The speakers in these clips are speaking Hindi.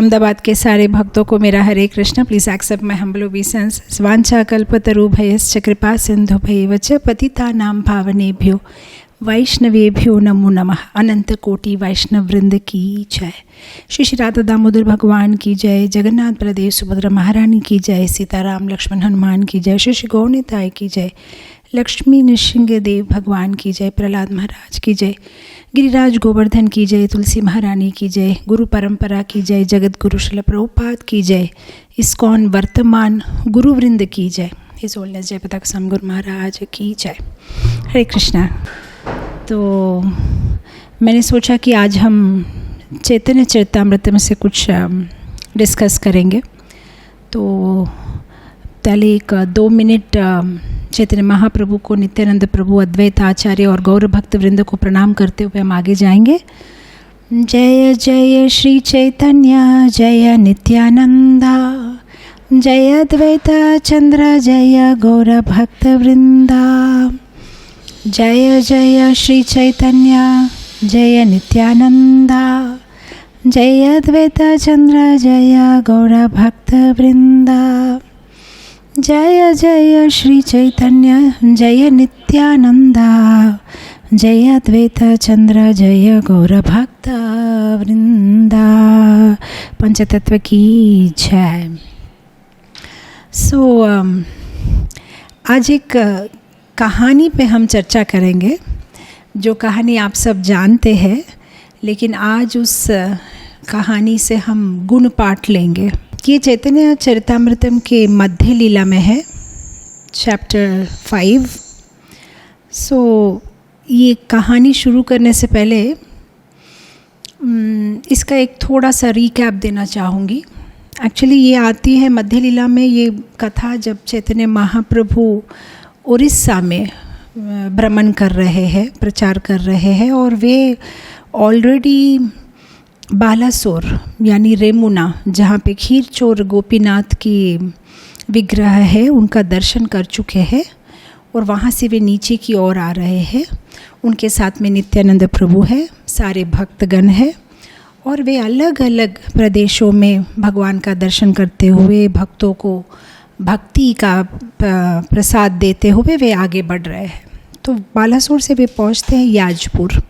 अहमदाबाद के सारे भक्तों को मेरा Hare Krishna. Please accept my humble obeisances. स्वांछा कल्पतरुभयश्च कृपा सिंधुभैव च पतितानां पावनेभ्यो वैष्णवेभ्यो नमो नमः। अनंत कोटि वैष्णव वृंद की जय। श्री श्री राधा दामोदर भगवान की जय। जगन्नाथ बलदेव सुभद्रा महारानी की जय। सीताराम लक्ष्मण हनुमान की जय। श्री श्री गौरनिताय की जय। लक्ष्मी नृसिंह देव भगवान की जय। प्रहलाद महाराज की जय। गिरिराज गोवर्धन की जय। तुलसी महारानी की जय। गुरु परंपरा की जय। जगत गुरु श्रील प्रभुपाद की जय। इस्कॉन वर्तमान गुरुवृंद की जय। हिज होलिनेस जय पताका स्वामी गुरु महाराज की जय। हरे कृष्णा। तो मैंने सोचा कि आज हम चैतन्य चरितामृत में से कुछ डिस्कस करेंगे। तो पहले एक 2 मिनट चैतन्य महाप्रभु को, नित्यानंद प्रभु, अद्वैत आचार्य और गौर भक्त वृंद को प्रणाम करते हुए हम आगे जाएंगे। जय जय श्री चैतन्य जय नित्यानंदा, जय अद्वैत चंद्र जय गौर भक्त वृंदा। जय जय श्री चैतन्य जय नित्यानंदा, जय अद्वैत चंद्र जय गौर भक्त वृंदा। जय जय श्री चैतन्य जय नित्यानंदा, जय अद्वैत चंद्र जय गौर भक्त वृंदा। पंचतत्व की जय। आज एक कहानी पे हम चर्चा करेंगे, जो कहानी आप सब जानते हैं, लेकिन आज उस कहानी से हम गुण पाठ लेंगे। ये चैतन्य चरितामृतम के मध्य लीला में है, चैप्टर 5। ये कहानी शुरू करने से पहले इसका एक थोड़ा सा रिकैप देना चाहूँगी। एक्चुअली ये आती है मध्य लीला में, ये कथा जब चैतन्य महाप्रभु उड़ीसा में भ्रमण कर रहे हैं, प्रचार कर रहे हैं, और वे ऑलरेडी बालासोर यानी रेमुना, जहाँ पे खीरचोर गोपीनाथ की विग्रह है, उनका दर्शन कर चुके हैं और वहाँ से वे नीचे की ओर आ रहे हैं। उनके साथ में नित्यानंद प्रभु है, सारे भक्तगण हैं, और वे अलग अलग प्रदेशों में भगवान का दर्शन करते हुए भक्तों को भक्ति का प्रसाद देते हुए वे आगे बढ़ रहे हैं। तो बालासोर से वे पहुंचते हैं याजपुर,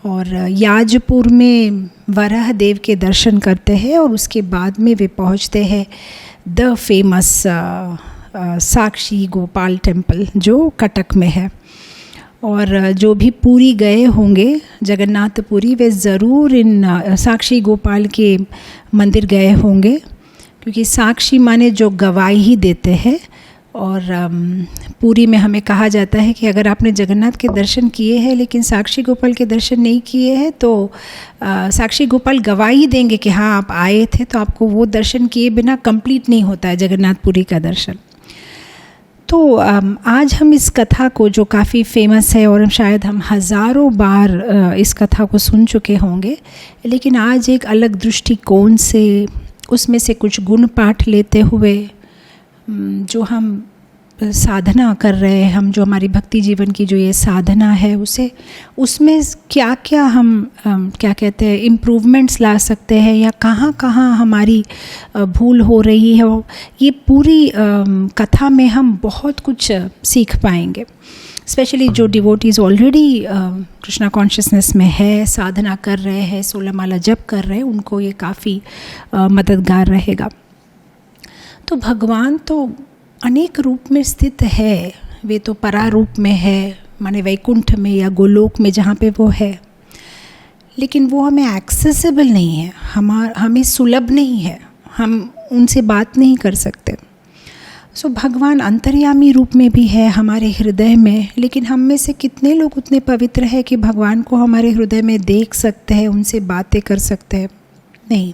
और याजपुर में वराह देव के दर्शन करते हैं, और उसके बाद में वे पहुंचते हैं the famous Sakshi Gopal temple, जो कटक में है। और जो भी पुरी गए होंगे, जगन्नाथपुरी, वे ज़रूर इन साक्षी गोपाल के मंदिर गए होंगे, क्योंकि साक्षी माने जो गवाही देते हैं। और पूरी में हमें कहा जाता है कि अगर आपने जगन्नाथ के दर्शन किए हैं लेकिन साक्षी गोपाल के दर्शन नहीं किए हैं, तो साक्षी गोपाल गवाही देंगे कि हाँ आप आए थे, तो आपको वो दर्शन किए बिना कंप्लीट नहीं होता है जगन्नाथपुरी का दर्शन। तो आज हम इस कथा को, जो काफ़ी फेमस है और शायद हम हज़ारों बार इस कथा को सुन चुके होंगे, लेकिन आज एक अलग दृष्टिकोण से उसमें से कुछ गुण पाठ लेते हुए, जो हम साधना कर रहे हैं, हम जो हमारी भक्ति जीवन की जो ये साधना है, उसमें क्या क्या हम क्या कहते हैं इम्प्रूवमेंट्स ला सकते हैं, या कहाँ कहाँ हमारी भूल हो रही है, ये पूरी कथा में हम बहुत कुछ सीख पाएंगे। स्पेशली जो डिवोटीज़ ऑलरेडी कृष्णा कॉन्शियसनेस में है, साधना कर रहे हैं, 16 माला जप कर रहे हैं, उनको ये काफ़ी मददगार रहेगा। तो भगवान तो अनेक रूप में स्थित है। वे तो परारूप में है, माने वैकुंठ में या गोलोक में, जहाँ पे वो है, लेकिन वो हमें एक्सेसिबल नहीं है, हमें सुलभ नहीं है, हम उनसे बात नहीं कर सकते। भगवान अंतर्यामी रूप में भी है हमारे हृदय में, लेकिन हम में से कितने लोग उतने पवित्र हैं कि भगवान को हमारे हृदय में देख सकते हैं, उनसे बातें कर सकते हैं? नहीं।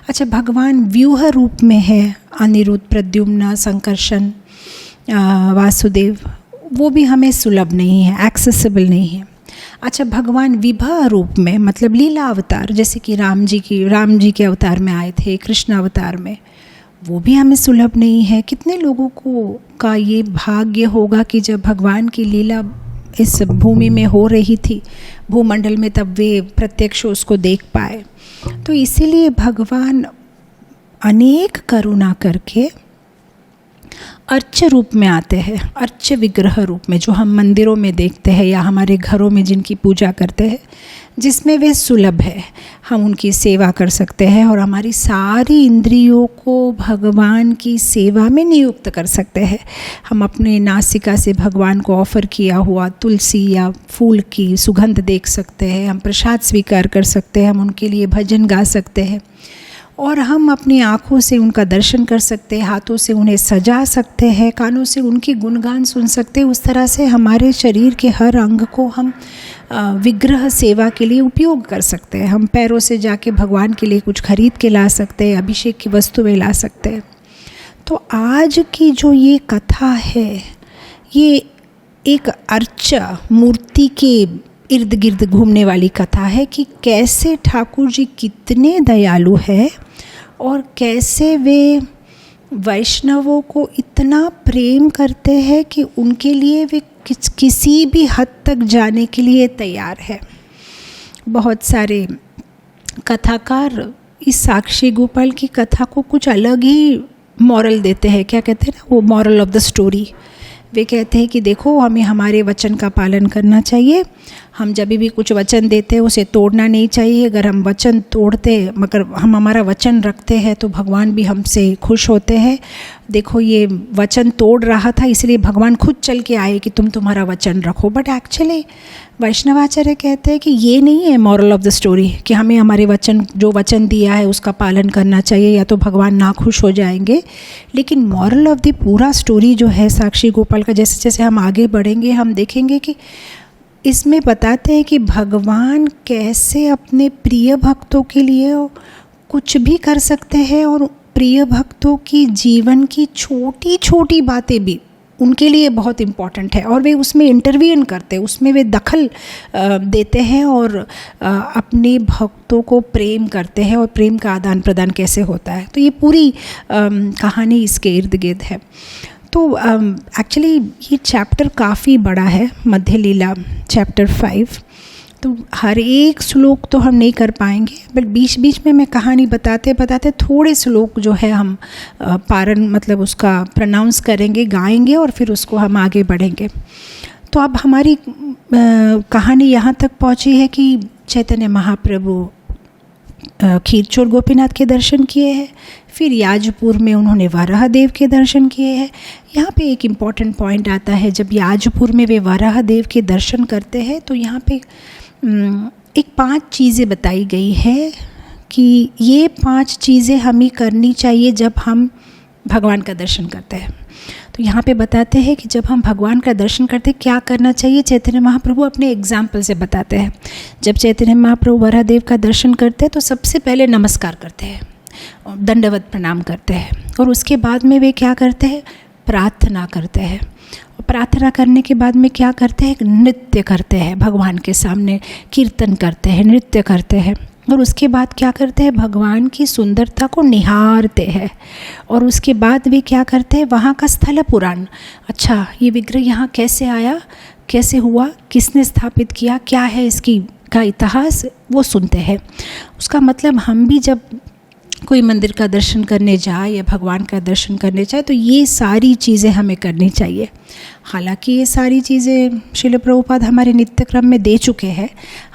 अच्छा, भगवान व्यूह रूप में है, अनिरुद्ध, प्रद्युम्न, संकर्षण, वासुदेव, वो भी हमें सुलभ नहीं है, एक्सेसिबल नहीं है। अच्छा, भगवान विभा रूप में, मतलब लीला अवतार, जैसे कि राम जी के अवतार में आए थे, कृष्ण अवतार में, वो भी हमें सुलभ नहीं है। कितने लोगों का ये भाग्य होगा कि जब भगवान की लीला इस भूमि में हो रही थी, भूमंडल में, तब वे प्रत्यक्ष उसको देख पाए। तो इसीलिए भगवान अनेक करुणा करके अर्च रूप में आते हैं, अर्च विग्रह रूप में, जो हम मंदिरों में देखते हैं या हमारे घरों में जिनकी पूजा करते हैं, जिसमें वे सुलभ है। हम उनकी सेवा कर सकते हैं और हमारी सारी इंद्रियों को भगवान की सेवा में नियुक्त कर सकते हैं। हम अपने नासिका से भगवान को ऑफ़र किया हुआ तुलसी या फूल की सुगंध देख सकते हैं, हम प्रसाद स्वीकार कर सकते हैं, हम उनके लिए भजन गा सकते हैं और हम अपनी आँखों से उनका दर्शन कर सकते हैं, हाथों से उन्हें सजा सकते हैं, कानों से उनकी गुणगान सुन सकते हैं। उस तरह से हमारे शरीर के हर अंग को हम विग्रह सेवा के लिए उपयोग कर सकते हैं। हम पैरों से जाके भगवान के लिए कुछ खरीद के ला सकते हैं, अभिषेक की वस्तुएं ला सकते हैं। तो आज की जो ये कथा है, ये एक अर्चा मूर्ति के इर्द गिर्द घूमने वाली कथा है कि कैसे ठाकुर जी कितने दयालु हैं और कैसे वे वैष्णवों को इतना प्रेम करते हैं कि उनके लिए वे किसी भी हद तक जाने के लिए तैयार है। बहुत सारे कथाकार इस साक्षी गोपाल की कथा को कुछ अलग ही मॉरल देते हैं। क्या कहते हैं ना, वो मॉरल ऑफ द स्टोरी। वे कहते हैं कि देखो, हमें हमारे वचन का पालन करना चाहिए, हम जब भी कुछ वचन देते हैं उसे तोड़ना नहीं चाहिए। अगर हम वचन तोड़ते मगर हम हमारा वचन रखते हैं तो भगवान भी हमसे खुश होते हैं। देखो, ये वचन तोड़ रहा था इसलिए भगवान खुद चल के आए कि तुम तुम्हारा वचन रखो। बट एक्चुअली वैष्णवाचार्य कहते हैं कि ये नहीं है मॉरल ऑफ द स्टोरी कि हमें हमारे वचन, जो वचन दिया है उसका पालन करना चाहिए या तो भगवान ना खुश हो जाएंगे। लेकिन मॉरल ऑफ द पूरा स्टोरी जो है साक्षी गोपाल का, जैसे जैसे हम आगे बढ़ेंगे हम देखेंगे कि इसमें बताते हैं कि भगवान कैसे अपने प्रिय भक्तों के लिए कुछ भी कर सकते हैं और प्रिय भक्तों की जीवन की छोटी छोटी बातें भी उनके लिए बहुत इम्पॉर्टेंट है और वे उसमें इंटरवीन करते हैं, उसमें वे दखल देते हैं और अपने भक्तों को प्रेम करते हैं और प्रेम का आदान प्रदान कैसे होता है। तो ये पूरी कहानी इसके इर्द गिर्द है। तो एक्चुअली ये चैप्टर काफ़ी बड़ा है, मध्य लीला चैप्टर 5। तो हर एक श्लोक तो हम नहीं कर पाएंगे, बट बीच बीच में मैं कहानी बताते बताते थोड़े श्लोक जो है हम पारण मतलब उसका प्रोनाउंस करेंगे, गाएंगे और फिर उसको हम आगे बढ़ेंगे। तो अब हमारी कहानी यहाँ तक पहुँची है कि चैतन्य महाप्रभु खीरचोर गोपीनाथ के दर्शन किए हैं, फिर याजपुर में उन्होंने वराहदेव के दर्शन किए हैं। यहाँ पे एक इम्पॉर्टेंट पॉइंट आता है, जब याजपुर में वे वराहदेव के दर्शन करते हैं तो यहाँ पे एक 5 चीज़ें बताई गई है कि ये 5 चीज़ें हमें करनी चाहिए जब हम भगवान का दर्शन करते हैं। तो यहाँ पे बताते हैं कि जब हम भगवान का दर्शन करते हैं क्या करना चाहिए। चैतन्य महाप्रभु अपने एग्जाम्पल से बताते हैं। जब चैतन्य महाप्रभु वराहदेव का दर्शन करते हैं तो सबसे पहले नमस्कार करते हैं, दंडवत प्रणाम करते हैं और उसके बाद में वे क्या करते हैं, प्रार्थना करते हैं। और प्रार्थना करने के बाद में क्या करते हैं, नृत्य करते हैं, भगवान के सामने कीर्तन करते हैं, नृत्य करते हैं। और उसके बाद क्या करते हैं, भगवान की सुंदरता को निहारते हैं। और उसके बाद वे क्या करते हैं, वहाँ का स्थल पुराण, अच्छा ये विग्रह यहाँ कैसे आया, कैसे हुआ, किसने स्थापित किया, क्या है इसकी का इतिहास, वो सुनते हैं। उसका मतलब हम भी जब कोई मंदिर का दर्शन करने जाए या भगवान का दर्शन करने जाए तो ये सारी चीज़ें हमें करनी चाहिए। हालांकि ये सारी चीज़ें श्रील प्रभुपाद हमारे नित्य क्रम में दे चुके हैं।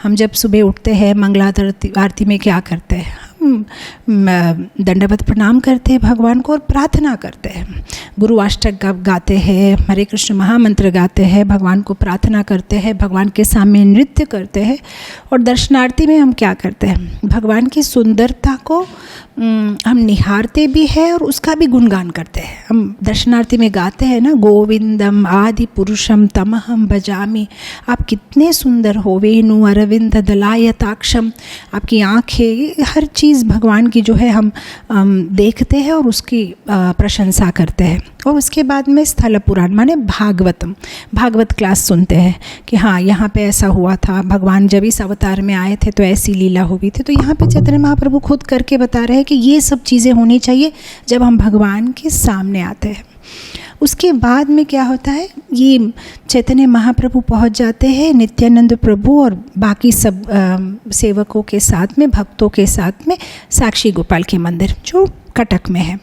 हम जब सुबह उठते हैं मंगलारती में क्या करते हैं, हम दंडवत प्रणाम करते हैं भगवान को और प्रार्थना करते हैं, गुरु अष्टक गाते हैं, हरे कृष्ण महामंत्र गाते हैं, भगवान को प्रार्थना करते हैं, भगवान के सामने नृत्य करते हैं। और दर्शनार्थी में हम क्या करते हैं, भगवान की सुंदरता को हम निहारते भी हैं और उसका भी गुणगान करते हैं। हम दर्शनार्थी में गाते हैं ना, गोविंदम आदि पुरुषम तमहम भजामि, आप कितने सुंदर हो, वेणु अरविंद दलायताक्षम, आपकी आँखें, हर चीज़ भगवान की जो है हम देखते हैं और उसकी प्रशंसा करते हैं। और उसके बाद में स्थल पुराण माने भागवत क्लास सुनते हैं कि हाँ यहाँ पे ऐसा हुआ था, भगवान जब इस अवतार में आए थे तो ऐसी लीला हुई थी। तो यहाँ पे चैतन्य महाप्रभु खुद करके बता रहे हैं कि ये सब चीज़ें होनी चाहिए जब हम भगवान के सामने आते हैं। उसके बाद में क्या होता है, ये चैतन्य महाप्रभु पहुंच जाते हैं नित्यानंद प्रभु और बाकी सब सेवकों के साथ में, भक्तों के साथ में साक्षी गोपाल के मंदिर जो कटक में है।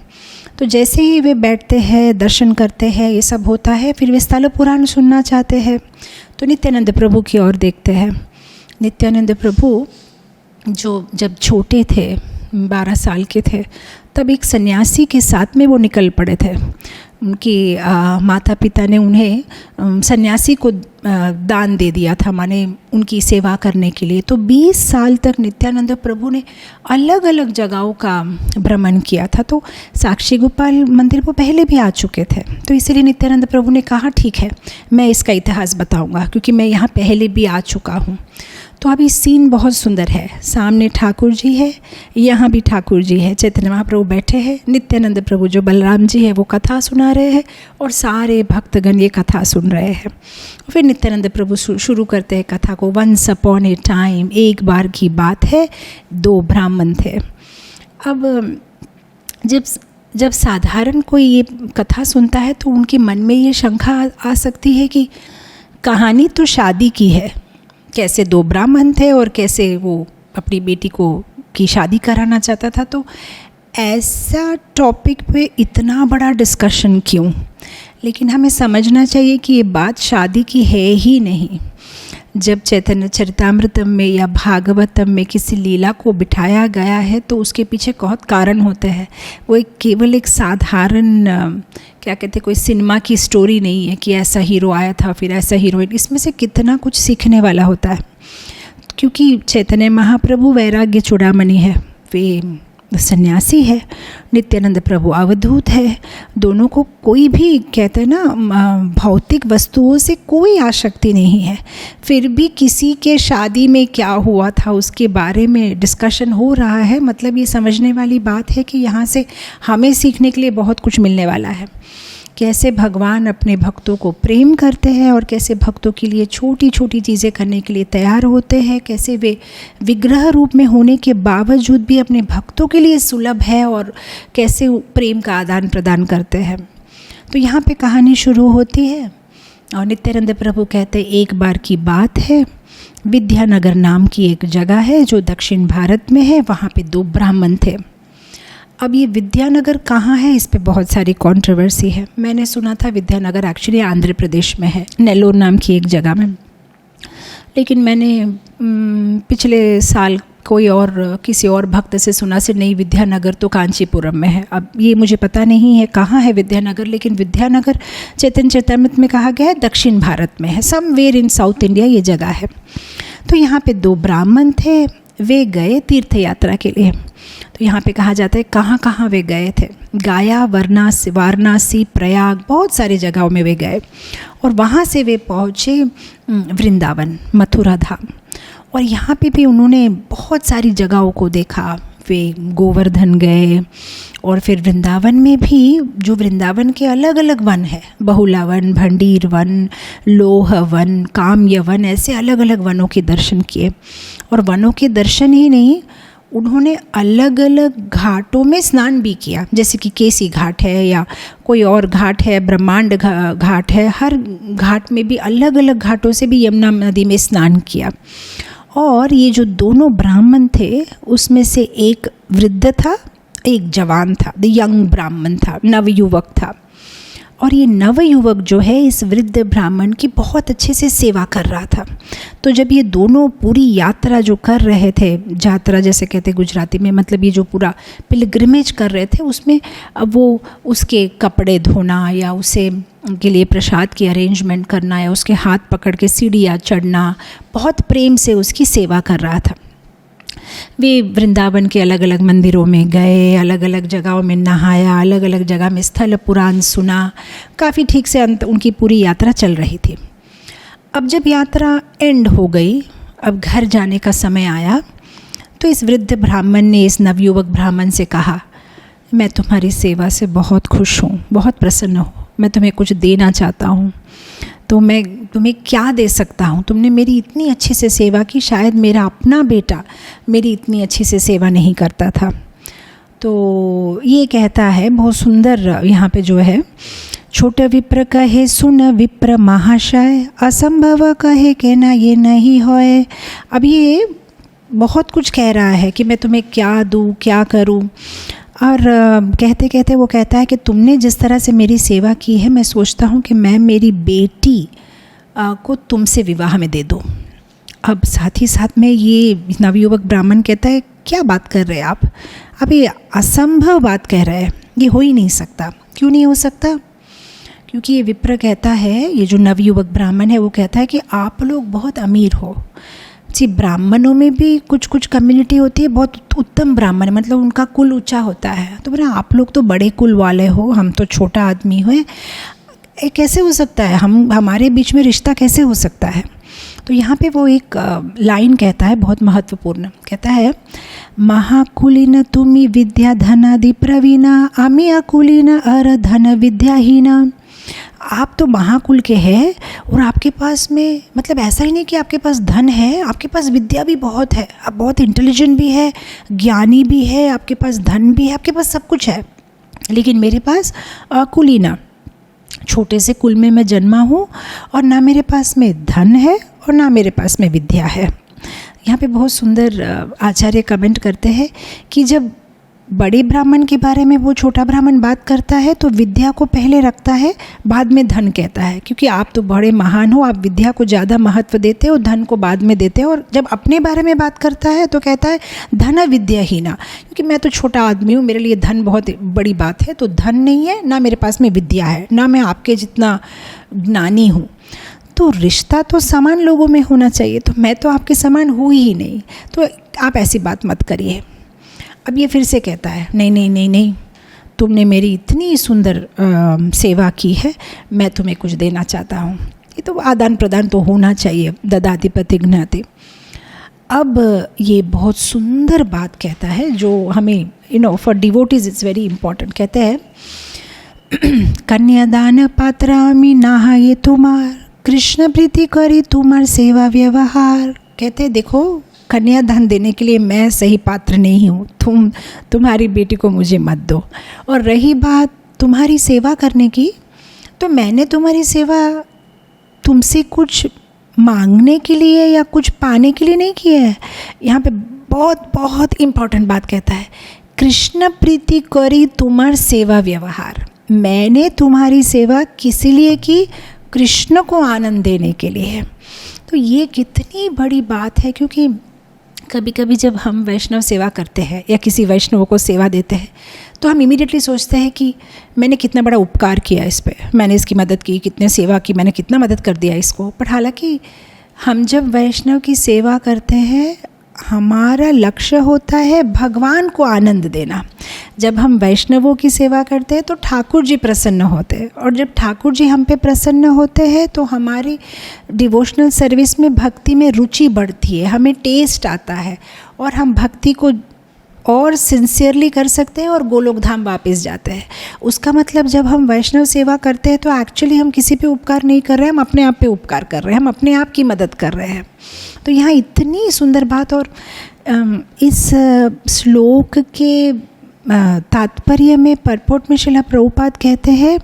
तो जैसे ही वे बैठते हैं, दर्शन करते हैं, ये सब होता है, फिर वे स्थल पुराण सुनना चाहते हैं तो नित्यानंद प्रभु की ओर देखते हैं। नित्यानंद प्रभु जो जब छोटे थे, 12 साल के थे, तब एक सन्यासी के साथ में वो निकल पड़े थे। उनकी माता पिता ने उन्हें सन्यासी को दान दे दिया था, माने उनकी सेवा करने के लिए। तो 20 साल तक नित्यानंद प्रभु ने अलग अलग जगहों का भ्रमण किया था। तो साक्षी गोपाल मंदिर वो पहले भी आ चुके थे, तो इसीलिए नित्यानंद प्रभु ने कहा ठीक है, मैं इसका इतिहास बताऊंगा क्योंकि मैं यहाँ पहले भी आ चुका हूँ। तो अभी सीन बहुत सुंदर है, सामने ठाकुर जी है, यहाँ भी ठाकुर जी है, चैतन्य महाप्रभु बैठे हैं, नित्यानंद प्रभु जो बलराम जी है वो कथा सुना रहे हैं और सारे भक्तगण ये कथा सुन रहे हैं। फिर नित्यानंद प्रभु शुरू करते हैं कथा को। वंस अपॉन ए टाइम, एक बार की बात है, 2 ब्राह्मण थे। अब जब साधारण कोई ये कथा सुनता है तो उनके मन में ये शंका आ सकती है कि कहानी तो शादी की है, कैसे 2 ब्राह्मण थे और कैसे वो अपनी बेटी की शादी कराना चाहता था। तो ऐसा टॉपिक पे इतना बड़ा डिस्कशन क्यों? लेकिन हमें समझना चाहिए कि ये बात शादी की है ही नहीं। जब चैतन्य चरितामृतम में या भागवतम में किसी लीला को बिठाया गया है तो उसके पीछे बहुत कारण होते हैं। वो केवल एक साधारण क्या कहते, कोई सिनेमा की स्टोरी नहीं है कि ऐसा हीरो आया था फिर ऐसा हीरोइन। इसमें से कितना कुछ सीखने वाला होता है, क्योंकि चैतन्य महाप्रभु वैराग्य चूड़ामणि है, वे सन्यासी है, नित्यानंद प्रभु अवधूत है। दोनों को कोई भी कहते हैं ना, भौतिक वस्तुओं से कोई आसक्ति नहीं है, फिर भी किसी के शादी में क्या हुआ था उसके बारे में डिस्कशन हो रहा है। मतलब ये समझने वाली बात है कि यहाँ से हमें सीखने के लिए बहुत कुछ मिलने वाला है। कैसे भगवान अपने भक्तों को प्रेम करते हैं और कैसे भक्तों के लिए छोटी छोटी चीज़ें करने के लिए तैयार होते हैं, कैसे वे विग्रह रूप में होने के बावजूद भी अपने भक्तों के लिए सुलभ है और कैसे प्रेम का आदान प्रदान करते हैं। तो यहाँ पे कहानी शुरू होती है और नित्यानंद प्रभु कहते हैं एक बार की बात है, विद्यानगर नाम की एक जगह है जो दक्षिण भारत में है, वहाँ पे 2 ब्राह्मण थे। अब ये विद्यानगर कहाँ है, इस पे बहुत सारी कंट्रोवर्सी है। मैंने सुना था विद्यानगर एक्चुअली आंध्र प्रदेश में है, नेल्लोर नाम की एक जगह में। लेकिन मैंने पिछले साल कोई और किसी और भक्त से सुना से नहीं, विद्यानगर तो कांचीपुरम में है। अब ये मुझे पता नहीं है कहाँ है विद्यानगर, लेकिन विद्यानगर चैतन्य चरितामृत में कहा गया है दक्षिण भारत में है, समवेयर इन साउथ इंडिया ये जगह है। तो यहाँ पे 2 ब्राह्मण थे, वे गए तीर्थ यात्रा के लिए। तो यहाँ पे कहा जाता है कहाँ कहाँ वे गए थे, गाया, वाराणसी, प्रयाग, बहुत सारी जगहों में वे गए और वहाँ से वे पहुँचे वृंदावन, मथुरा धाम। और यहाँ पे भी उन्होंने बहुत सारी जगहों को देखा। वे गोवर्धन गए और फिर वृंदावन में भी, जो वृंदावन के अलग अलग वन है, बहुला वन, भंडीर वन, लोह वन, काम्य वन, ऐसे अलग अलग वनों के दर्शन किए। और वनों के दर्शन ही नहीं, उन्होंने अलग अलग घाटों में स्नान भी किया, जैसे कि केसी घाट है या कोई और घाट है, ब्रह्मांड घाट है, हर घाट में भी अलग अलग घाटों से भी यमुना नदी में स्नान किया। और ये जो 2 ब्राह्मण थे उसमें से एक वृद्ध था, एक जवान था, द यंग ब्राह्मण था, नवयुवक था। और ये नवयुवक जो है इस वृद्ध ब्राह्मण की बहुत अच्छे से सेवा कर रहा था। तो जब ये दोनों पूरी यात्रा जो कर रहे थे, यात्रा जैसे कहते गुजराती में, मतलब ये जो पूरा पिलग्रिमेज कर रहे थे, उसमें अब वो उसके कपड़े धोना या उसे के लिए प्रसाद की अरेंजमेंट करना या उसके हाथ पकड़ के सीढ़ियाँ चढ़ना, बहुत प्रेम से उसकी सेवा कर रहा था। वे वृंदावन के अलग अलग मंदिरों में गए, अलग अलग जगहों में नहाया, अलग अलग जगह में स्थल पुराण सुना, काफ़ी ठीक से उनकी पूरी यात्रा चल रही थी। अब जब यात्रा एंड हो गई, अब घर जाने का समय आया, तो इस वृद्ध ब्राह्मण ने इस नवयुवक ब्राह्मण से कहा, मैं तुम्हारी सेवा से बहुत खुश हूँ, बहुत प्रसन्न हूँ, मैं तुम्हें कुछ देना चाहता हूँ, तो मैं तुम्हें क्या दे सकता हूँ? तुमने मेरी इतनी अच्छे से सेवा की, शायद मेरा अपना बेटा मेरी इतनी अच्छी से सेवा नहीं करता था। तो ये कहता है बहुत सुंदर यहाँ पे जो है, छोटे विप्र कहे सुन विप्र महाशय, असंभव कहे कि ना ये नहीं होए। अब ये बहुत कुछ कह रहा है कि मैं तुम्हें क्या दूँ, क्या करूँ। और कहते कहते वो कहता है कि तुमने जिस तरह से मेरी सेवा की है, मैं सोचता हूँ कि मैं मेरी बेटी को तुमसे विवाह में दे दूँ। अब साथ ही साथ में ये नवयुवक ब्राह्मण कहता है, क्या बात कर रहे हैं आप? अब ये असंभव बात कह रहे हैं, ये हो ही नहीं सकता। क्यों नहीं हो सकता? क्योंकि ये विप्र कहता है, ये जो नवयुवक ब्राह्मण है वो कहता है कि आप लोग बहुत अमीर हो। जी, ब्राह्मणों में भी कुछ कुछ कम्युनिटी होती है बहुत उत्तम ब्राह्मण, मतलब उनका कुल ऊंचा होता है। तो बोला आप लोग तो बड़े कुल वाले हो, हम तो छोटा आदमी हुए, कैसे हो सकता है? हमारे बीच में रिश्ता कैसे हो सकता है? तो यहाँ पे वो एक लाइन कहता है बहुत महत्वपूर्ण, कहता है, महाकुलीन तुमी विद्या धनादि प्रवीणा, आमी अकुलीन अर धन विद्याहीना। आप तो महाकुल के हैं और आपके पास में, मतलब ऐसा ही नहीं कि आपके पास धन है, आपके पास विद्या भी बहुत है, आप बहुत इंटेलिजेंट भी है, ज्ञानी भी है, आपके पास धन भी है, आपके पास सब कुछ है। लेकिन मेरे पास अकुलीना, छोटे से कुल में मैं जन्मा हूँ और ना मेरे पास में धन है और ना मेरे पास में विद्या है। यहाँ पे बहुत सुंदर आचार्य कमेंट करते हैं कि जब बड़े ब्राह्मण के बारे में वो छोटा ब्राह्मण बात करता है तो विद्या को पहले रखता है, बाद में धन कहता है, क्योंकि आप तो बड़े महान हो, आप विद्या को ज़्यादा महत्व देते हो, धन को बाद में देते हो। और जब अपने बारे में बात करता है तो कहता है धन विद्याहीना, क्योंकि मैं तो छोटा आदमी हूँ, मेरे लिए धन बहुत बड़ी बात है। तो धन नहीं है, ना मेरे पास में विद्या है, ना मैं आपके जितना ज्ञानी हूँ। तो रिश्ता तो समान लोगों में होना चाहिए, तो मैं तो आपके समान हूँ ही नहीं, तो आप ऐसी बात मत करिए। अब ये फिर से कहता है, नहीं नहीं नहीं नहीं, तुमने मेरी इतनी सुंदर सेवा की है, मैं तुम्हें कुछ देना चाहता हूँ। ये तो आदान प्रदान तो होना चाहिए, ददाति प्रतिघ्नाति। अब ये बहुत सुंदर बात कहता है जो हमें for devotees it's very important. कहते हैं, कन्यादान पात्रामी नाहा ये तुम्हार, कृष्ण प्रीति करी तुम्हार सेवा व्यवहार। कहते हैं देखो, कन्यादान देने के लिए मैं सही पात्र नहीं हूँ, तुम्हारी बेटी को मुझे मत दो। और रही बात तुम्हारी सेवा करने की, तो मैंने तुम्हारी सेवा तुमसे कुछ मांगने के लिए या कुछ पाने के लिए नहीं की है। यहाँ पे बहुत बहुत इम्पॉर्टेंट बात कहता है, कृष्ण प्रीति करी तुम्हार सेवा व्यवहार। मैंने तुम्हारी सेवा किस लिए की? कृष्ण को आनंद देने के लिए। तो ये कितनी बड़ी बात है, क्योंकि कभी कभी जब हम वैष्णव सेवा करते हैं या किसी वैष्णव को सेवा देते हैं तो हम इमीडिएटली सोचते हैं कि मैंने कितना बड़ा उपकार किया इस पे, मैंने इसकी मदद की, कितने सेवा की, मैंने कितना मदद कर दिया इसको। पर हालांकि हम जब वैष्णव की सेवा करते हैं, हमारा लक्ष्य होता है भगवान को आनंद देना। जब हम वैष्णवों की सेवा करते हैं तो ठाकुर जी प्रसन्न होते हैं, और जब ठाकुर जी हम पे प्रसन्न होते हैं तो हमारी डिवोशनल सर्विस में, भक्ति में रुचि बढ़ती है, हमें टेस्ट आता है और हम भक्ति को और सिंसियरली कर सकते हैं और गोलोक धाम वापस जाते हैं। उसका मतलब जब हम वैष्णव सेवा करते हैं तो एक्चुअली हम किसी पे उपकार नहीं कर रहे हैं, हम अपने आप पे उपकार कर रहे हैं, हम अपने आप की मदद कर रहे हैं। तो यहाँ इतनी सुंदर बात। और इस श्लोक के तात्पर्य में, परपोर्ट में श्रील प्रभुपाद कहते हैं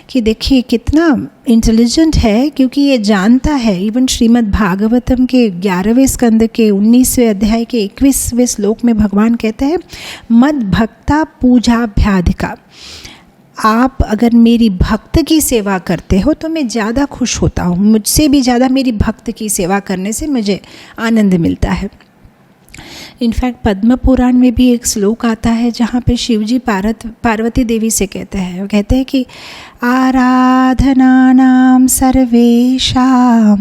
कि देखिए कितना इंटेलिजेंट है, क्योंकि ये जानता है, इवन श्रीमद् भागवतम के 11वें स्कंद के 19वें अध्याय के 21वें श्लोक में भगवान कहते हैं, मद भक्ता पूजाभ्याधिका। आप अगर मेरी भक्त की सेवा करते हो तो मैं ज़्यादा खुश होता हूँ, मुझसे भी ज़्यादा मेरी भक्त की सेवा करने से मुझे आनंद मिलता है। इनफैक्ट पद्म पुराण में भी एक श्लोक आता है जहाँ पे शिवजी पार्वती देवी से कहते हैं, वो कहते हैं कि आराधनानां सर्वेषां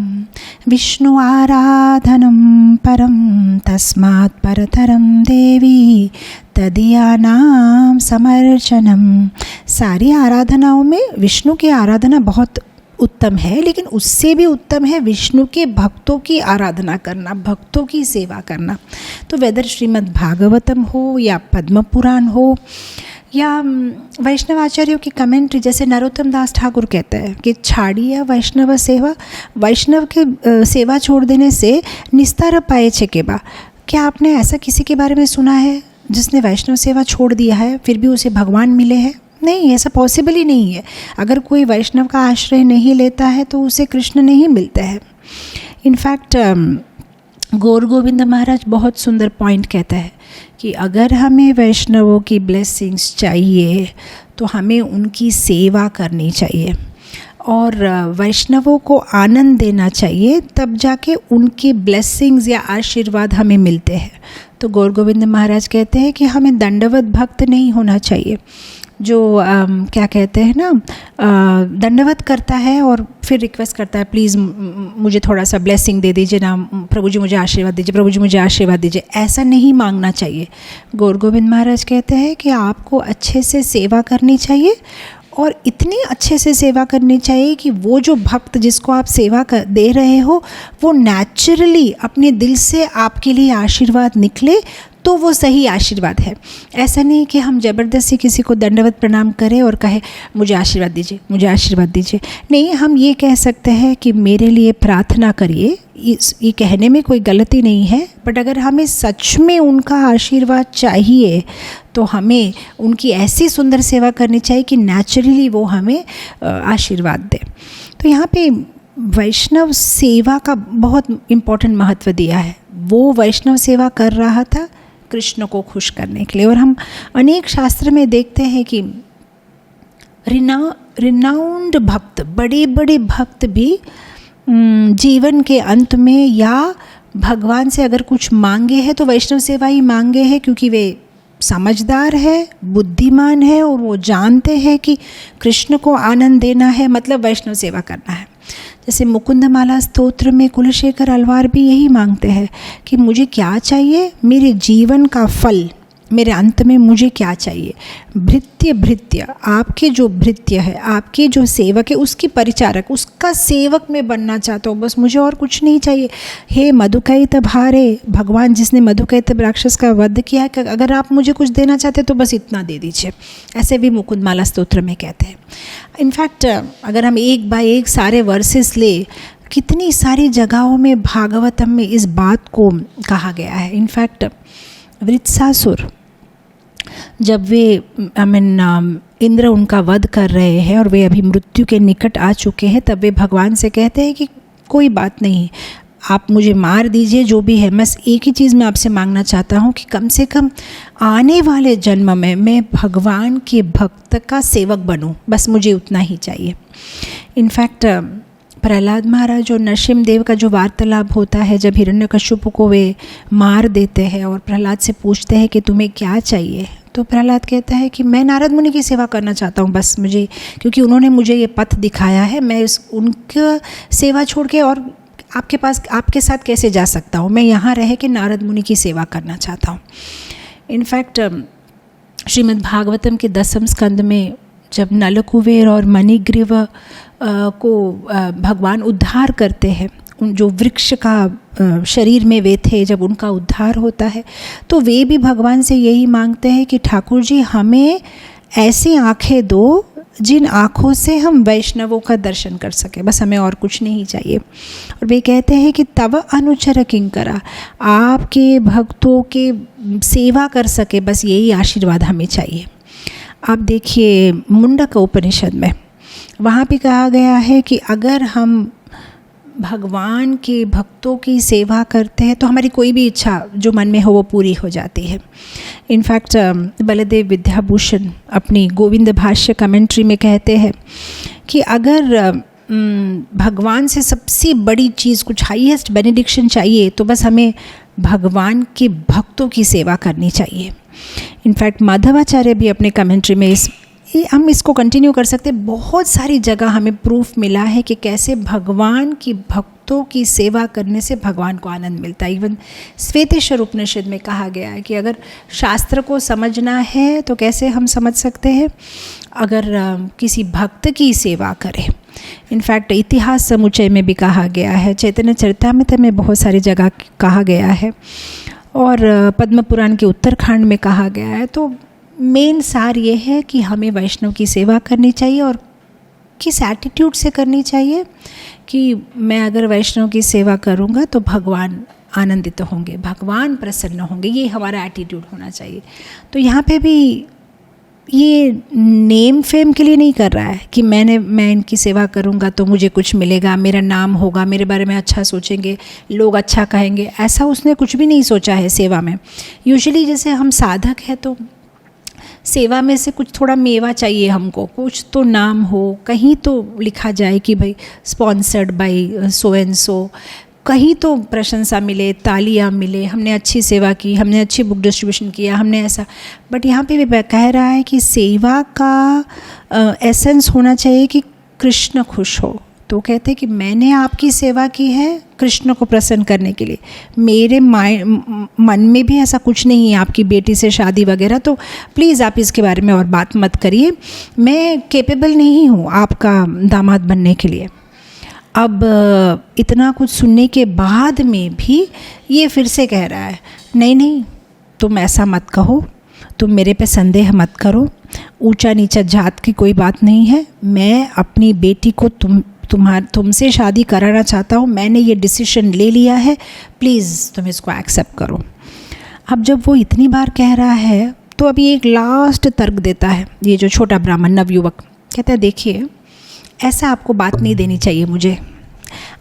विष्णु आराधनं परं, तस्मात् परतरं देवी तदीयानां समर्चनम। सारी आराधनाओं में विष्णु की आराधना बहुत उत्तम है, लेकिन उससे भी उत्तम है विष्णु के भक्तों की आराधना करना, भक्तों की सेवा करना। तो वेदर श्रीमद् भागवतम हो या पद्म पुराण हो या वैष्णव आचार्यों की कमेंट्री, जैसे नरोत्तम दास ठाकुर कहते हैं कि छाड़िया वैष्णव सेवा, वैष्णव के सेवा छोड़ देने से निस्तार पाए छे केबा। क्या आपने ऐसा किसी के बारे में सुना है जिसने वैष्णव सेवा छोड़ दिया है फिर भी उसे भगवान मिले हैं? नहीं, ऐसा पॉसिबल ही नहीं है। अगर कोई वैष्णव का आश्रय नहीं लेता है तो उसे कृष्ण नहीं मिलते हैं। इनफैक्ट गौर गोविंद महाराज बहुत सुंदर पॉइंट कहता है कि अगर हमें वैष्णवों की ब्लेसिंग्स चाहिए तो हमें उनकी सेवा करनी चाहिए और वैष्णवों को आनंद देना चाहिए, तब जाके उनकी ब्लेसिंग्स या आशीर्वाद हमें मिलते हैं। तो गौर गोविंद महाराज कहते हैं कि हमें दंडवत भक्त नहीं होना चाहिए, जो क्या कहते हैं ना, दंडवत करता है और फिर रिक्वेस्ट करता है प्लीज़ मुझे थोड़ा सा ब्लेसिंग दे दीजिए ना, प्रभु जी मुझे आशीर्वाद दीजिए, प्रभु जी मुझे आशीर्वाद दीजिए। ऐसा नहीं मांगना चाहिए। गौर गोविंद महाराज कहते हैं कि आपको अच्छे से सेवा करनी चाहिए और इतनी अच्छे से सेवा करनी चाहिए कि वो जो भक्त जिसको आप सेवा दे रहे हो वो नेचुरली अपने दिल से आपके लिए आशीर्वाद निकले, तो वो सही आशीर्वाद है। ऐसा नहीं कि हम ज़बरदस्ती किसी को दंडवत प्रणाम करें और कहे मुझे आशीर्वाद दीजिए, मुझे आशीर्वाद दीजिए। नहीं, हम ये कह सकते हैं कि मेरे लिए प्रार्थना करिए, ये कहने में कोई गलती नहीं है। बट अगर हमें सच में उनका आशीर्वाद चाहिए तो हमें उनकी ऐसी सुंदर सेवा करनी चाहिए कि नेचुरली वो हमें आशीर्वाद दे। तो यहाँ पे वैष्णव सेवा का बहुत इम्पोर्टेंट महत्व दिया है। वो वैष्णव सेवा कर रहा था कृष्ण को खुश करने के लिए। और हम अनेक शास्त्र में देखते हैं कि रिनाउंड भक्त, बड़े बड़े भक्त भी जीवन के अंत में या भगवान से अगर कुछ मांगे हैं तो वैष्णव सेवा ही मांगे हैं, क्योंकि वे समझदार है, बुद्धिमान है और वो जानते हैं कि कृष्ण को आनंद देना है मतलब वैष्णव सेवा करना है। जैसे मुकुंदमाला स्तोत्र में कुलशेखर अलवार भी यही मांगते हैं कि मुझे क्या चाहिए, मेरे जीवन का फल, मेरे अंत में मुझे क्या चाहिए। भृत्य आपके जो भृत्य है, आपके जो सेवक है, उसकी परिचारक, उसका सेवक मैं बनना चाहता हूँ, बस मुझे और कुछ नहीं चाहिए। हे मधुकैत भारे, भगवान जिसने मधुकैत राक्षस का वध किया है, अगर आप मुझे कुछ देना चाहते तो बस इतना दे दीजिए। ऐसे भी मुकुंदमाला स्तोत्र में कहते हैं। इनफैक्ट अगर हम एक बाय एक सारे वर्सेस ले, कितनी सारी जगहों में भागवतम में इस बात को कहा गया है। इनफैक्ट वृत्सासुर, जब वे इंद्र उनका वध कर रहे हैं और वे अभी मृत्यु के निकट आ चुके हैं, तब वे भगवान से कहते हैं कि कोई बात नहीं, आप मुझे मार दीजिए जो भी है, बस एक ही चीज़ मैं आपसे मांगना चाहता हूँ कि कम से कम आने वाले जन्म में मैं भगवान के भक्त का सेवक बनूँ, बस मुझे उतना ही चाहिए। इनफैक्ट प्रहलाद महाराज और नरसिंहदेव का जो वार्तालाप होता है, जब हिरण्यकश्यप को वे मार देते हैं और प्रहलाद से पूछते हैं कि तुम्हें क्या चाहिए, तो प्रहलाद कहता है कि मैं नारद मुनि की सेवा करना चाहता हूँ, बस मुझे, क्योंकि उन्होंने मुझे ये पथ दिखाया है, मैं उनका सेवा छोड़ के और आपके पास आपके साथ कैसे जा सकता हूँ, मैं यहाँ रह के नारद मुनि की सेवा करना चाहता हूँ। इनफैक्ट श्रीमद् भागवतम के 10वें स्कंद में जब नलकुबेर और मणिग्रीव को भगवान उद्धार करते हैं, उन जो वृक्ष का शरीर में वे थे, जब उनका उद्धार होता है तो वे भी भगवान से यही मांगते हैं कि ठाकुर जी हमें ऐसी आँखें दो जिन आँखों से हम वैष्णवों का दर्शन कर सके, बस हमें और कुछ नहीं चाहिए। और वे कहते हैं कि तव अनुचर किंकरा, आपके भक्तों के सेवा कर सके, बस यही आशीर्वाद हमें चाहिए। आप देखिए मुंडक उपनिषद में वहाँ भी कहा गया है कि अगर हम भगवान के भक्तों की सेवा करते हैं तो हमारी कोई भी इच्छा जो मन में हो वो पूरी हो जाती है। इनफैक्ट बलदेव विद्याभूषण अपनी गोविंद भाष्य कमेंट्री में कहते हैं कि अगर भगवान से सबसे बड़ी चीज़, कुछ हाईएस्ट बेनेडिक्शन चाहिए तो बस हमें भगवान के भक्तों की सेवा करनी चाहिए। इनफैक्ट माधवाचार्य भी अपने कमेंट्री में हम इसको कंटिन्यू कर सकते हैं। बहुत सारी जगह हमें प्रूफ मिला है कि कैसे भगवान की भक्तों की सेवा करने से भगवान को आनंद मिलता है। इवन श्वेतेश्वर उपनिषद में कहा गया है कि अगर शास्त्र को समझना है तो कैसे हम समझ सकते हैं, अगर किसी भक्त की सेवा करें। इनफैक्ट इतिहास समुच्चय में भी कहा गया है, चैतन्य चरितामृत में बहुत सारी जगह कहा गया है और पद्म पुराण के उत्तरखंड में कहा गया है। तो मेन सार ये है कि हमें वैष्णव की सेवा करनी चाहिए और किस एटीट्यूड से करनी चाहिए कि मैं अगर वैष्णव की सेवा करूँगा तो भगवान आनंदित होंगे, भगवान प्रसन्न होंगे, ये हमारा एटीट्यूड होना चाहिए। तो यहाँ पे भी ये नेम फेम के लिए नहीं कर रहा है कि मैं इनकी सेवा करूँगा तो मुझे कुछ मिलेगा, मेरा नाम होगा, मेरे बारे में अच्छा सोचेंगे, लोग अच्छा कहेंगे, ऐसा उसने कुछ भी नहीं सोचा है सेवा में। यूजुअली जैसे हम साधक हैं तो सेवा में से कुछ थोड़ा मेवा चाहिए हमको, कुछ तो नाम हो, कहीं तो लिखा जाए कि भाई sponsored by so and so, कहीं तो प्रशंसा मिले, तालियां मिले, हमने अच्छी सेवा की, हमने अच्छी बुक डिस्ट्रीब्यूशन किया, हमने ऐसा। बट यहाँ पे भी कह रहा है कि सेवा का एसेंस होना चाहिए कि कृष्ण खुश हो। तो कहते हैं कि मैंने आपकी सेवा की है कृष्ण को प्रसन्न करने के लिए, मेरे मन में भी ऐसा कुछ नहीं है आपकी बेटी से शादी वगैरह, तो प्लीज़ आप इसके बारे में और बात मत करिए, मैं कैपेबल नहीं हूँ आपका दामाद बनने के लिए। अब इतना कुछ सुनने के बाद में भी ये फिर से कह रहा है नहीं नहीं, तुम ऐसा मत कहो, तुम मेरे पे संदेह मत करो, ऊंचा नीचा जात की कोई बात नहीं है, मैं अपनी बेटी को तुमसे शादी कराना चाहता हूँ, मैंने ये डिसीजन ले लिया है, प्लीज़ तुम इसको एक्सेप्ट करो। अब जब वो इतनी बार कह रहा है तो अभी एक लास्ट तर्क देता है ये जो छोटा ब्राह्मण नवयुवक, कहता है देखिए ऐसा आपको बात नहीं देनी चाहिए मुझे,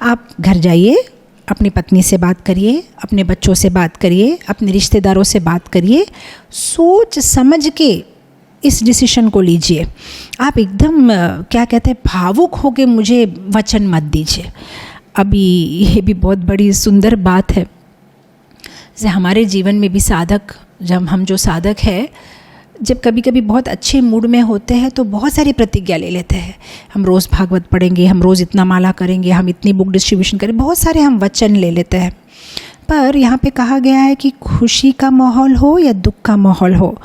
आप घर जाइए, अपनी पत्नी से बात करिए, अपने बच्चों से बात करिए, अपने रिश्तेदारों से बात करिए, सोच समझ के इस डिसीजन को लीजिए, आप एकदम क्या कहते हैं भावुक होके मुझे वचन मत दीजिए। अभी ये भी बहुत बड़ी सुंदर बात है, जैसे हमारे जीवन में भी साधक, जब हम जो साधक है जब कभी कभी बहुत अच्छे मूड में होते हैं तो बहुत सारी प्रतिज्ञा ले लेते हैं, हम रोज़ भागवत पढ़ेंगे, हम रोज़ इतना माला करेंगे, हम इतनी बुक डिस्ट्रीब्यूशन करें, बहुत सारे हम वचन ले लेते हैं। पर यहाँ पे कहा गया है कि खुशी का माहौल हो या दुख का माहौल हो,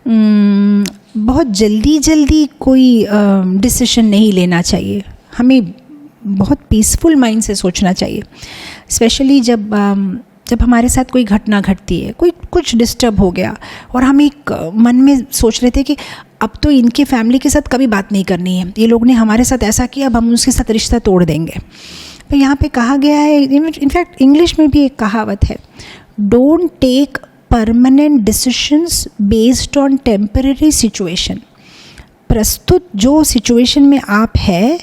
बहुत जल्दी कोई डिसीजन नहीं लेना चाहिए, हमें बहुत पीसफुल माइंड से सोचना चाहिए। स्पेशली जब हमारे साथ कोई घटना घटती है, कोई कुछ डिस्टर्ब हो गया और हम एक मन में सोच रहे थे कि अब तो इनके फैमिली के साथ कभी बात नहीं करनी है, ये लोग ने हमारे साथ ऐसा किया, अब हम उसके साथ रिश्ता तोड़ देंगे। तो यहाँ पे कहा गया है, इनफैक्ट इंग्लिश में भी एक कहावत है, don't take permanent decisions based on temporary situation. प्रस्तुत जो सिचुएशन में आप है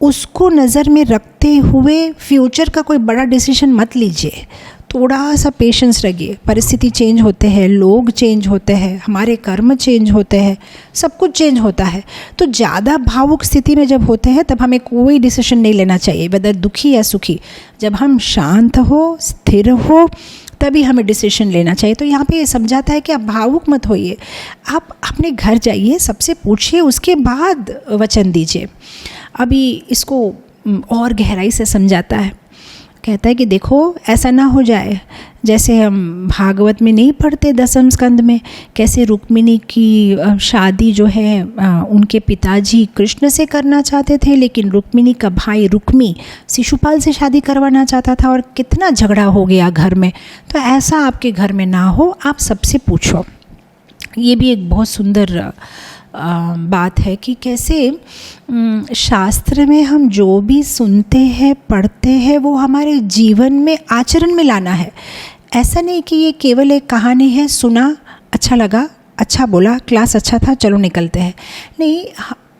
उसको नज़र में रखते हुए फ्यूचर का कोई बड़ा डिसीजन मत लीजिए, थोड़ा सा पेशेंस रखिए। परिस्थिति चेंज होते हैं, लोग चेंज होते हैं, हमारे कर्म चेंज होते हैं, सब कुछ चेंज होता है। तो ज़्यादा भावुक स्थिति में जब होते हैं तब हमें कोई डिसीजन नहीं लेना चाहिए, वेदर दुखी या सुखी। जब हम शांत हो, स्थिर हो, तभी हमें डिसीजन लेना चाहिए। तो यहाँ पे ये समझाता है कि आप भावुक मत होइए, आप अपने घर जाइए, सबसे पूछिए, उसके बाद वचन दीजिए। अभी इसको और गहराई से समझाता है, कहता है कि देखो ऐसा ना हो जाए जैसे हम भागवत में नहीं पढ़ते 10वें स्कंद में, कैसे रुक्मिणी की शादी जो है उनके पिताजी कृष्ण से करना चाहते थे, लेकिन रुक्मिणी का भाई रुक्मी शिशुपाल से शादी करवाना चाहता था और कितना झगड़ा हो गया घर में। तो ऐसा आपके घर में ना हो, आप सबसे पूछो। ये भी एक बहुत सुंदर बात है कि कैसे शास्त्र में हम जो भी सुनते हैं, पढ़ते हैं, वो हमारे जीवन में आचरण में लाना है। ऐसा नहीं कि ये केवल एक कहानी है, सुना, अच्छा लगा, अच्छा बोला, क्लास अच्छा था, चलो निकलते हैं। नहीं,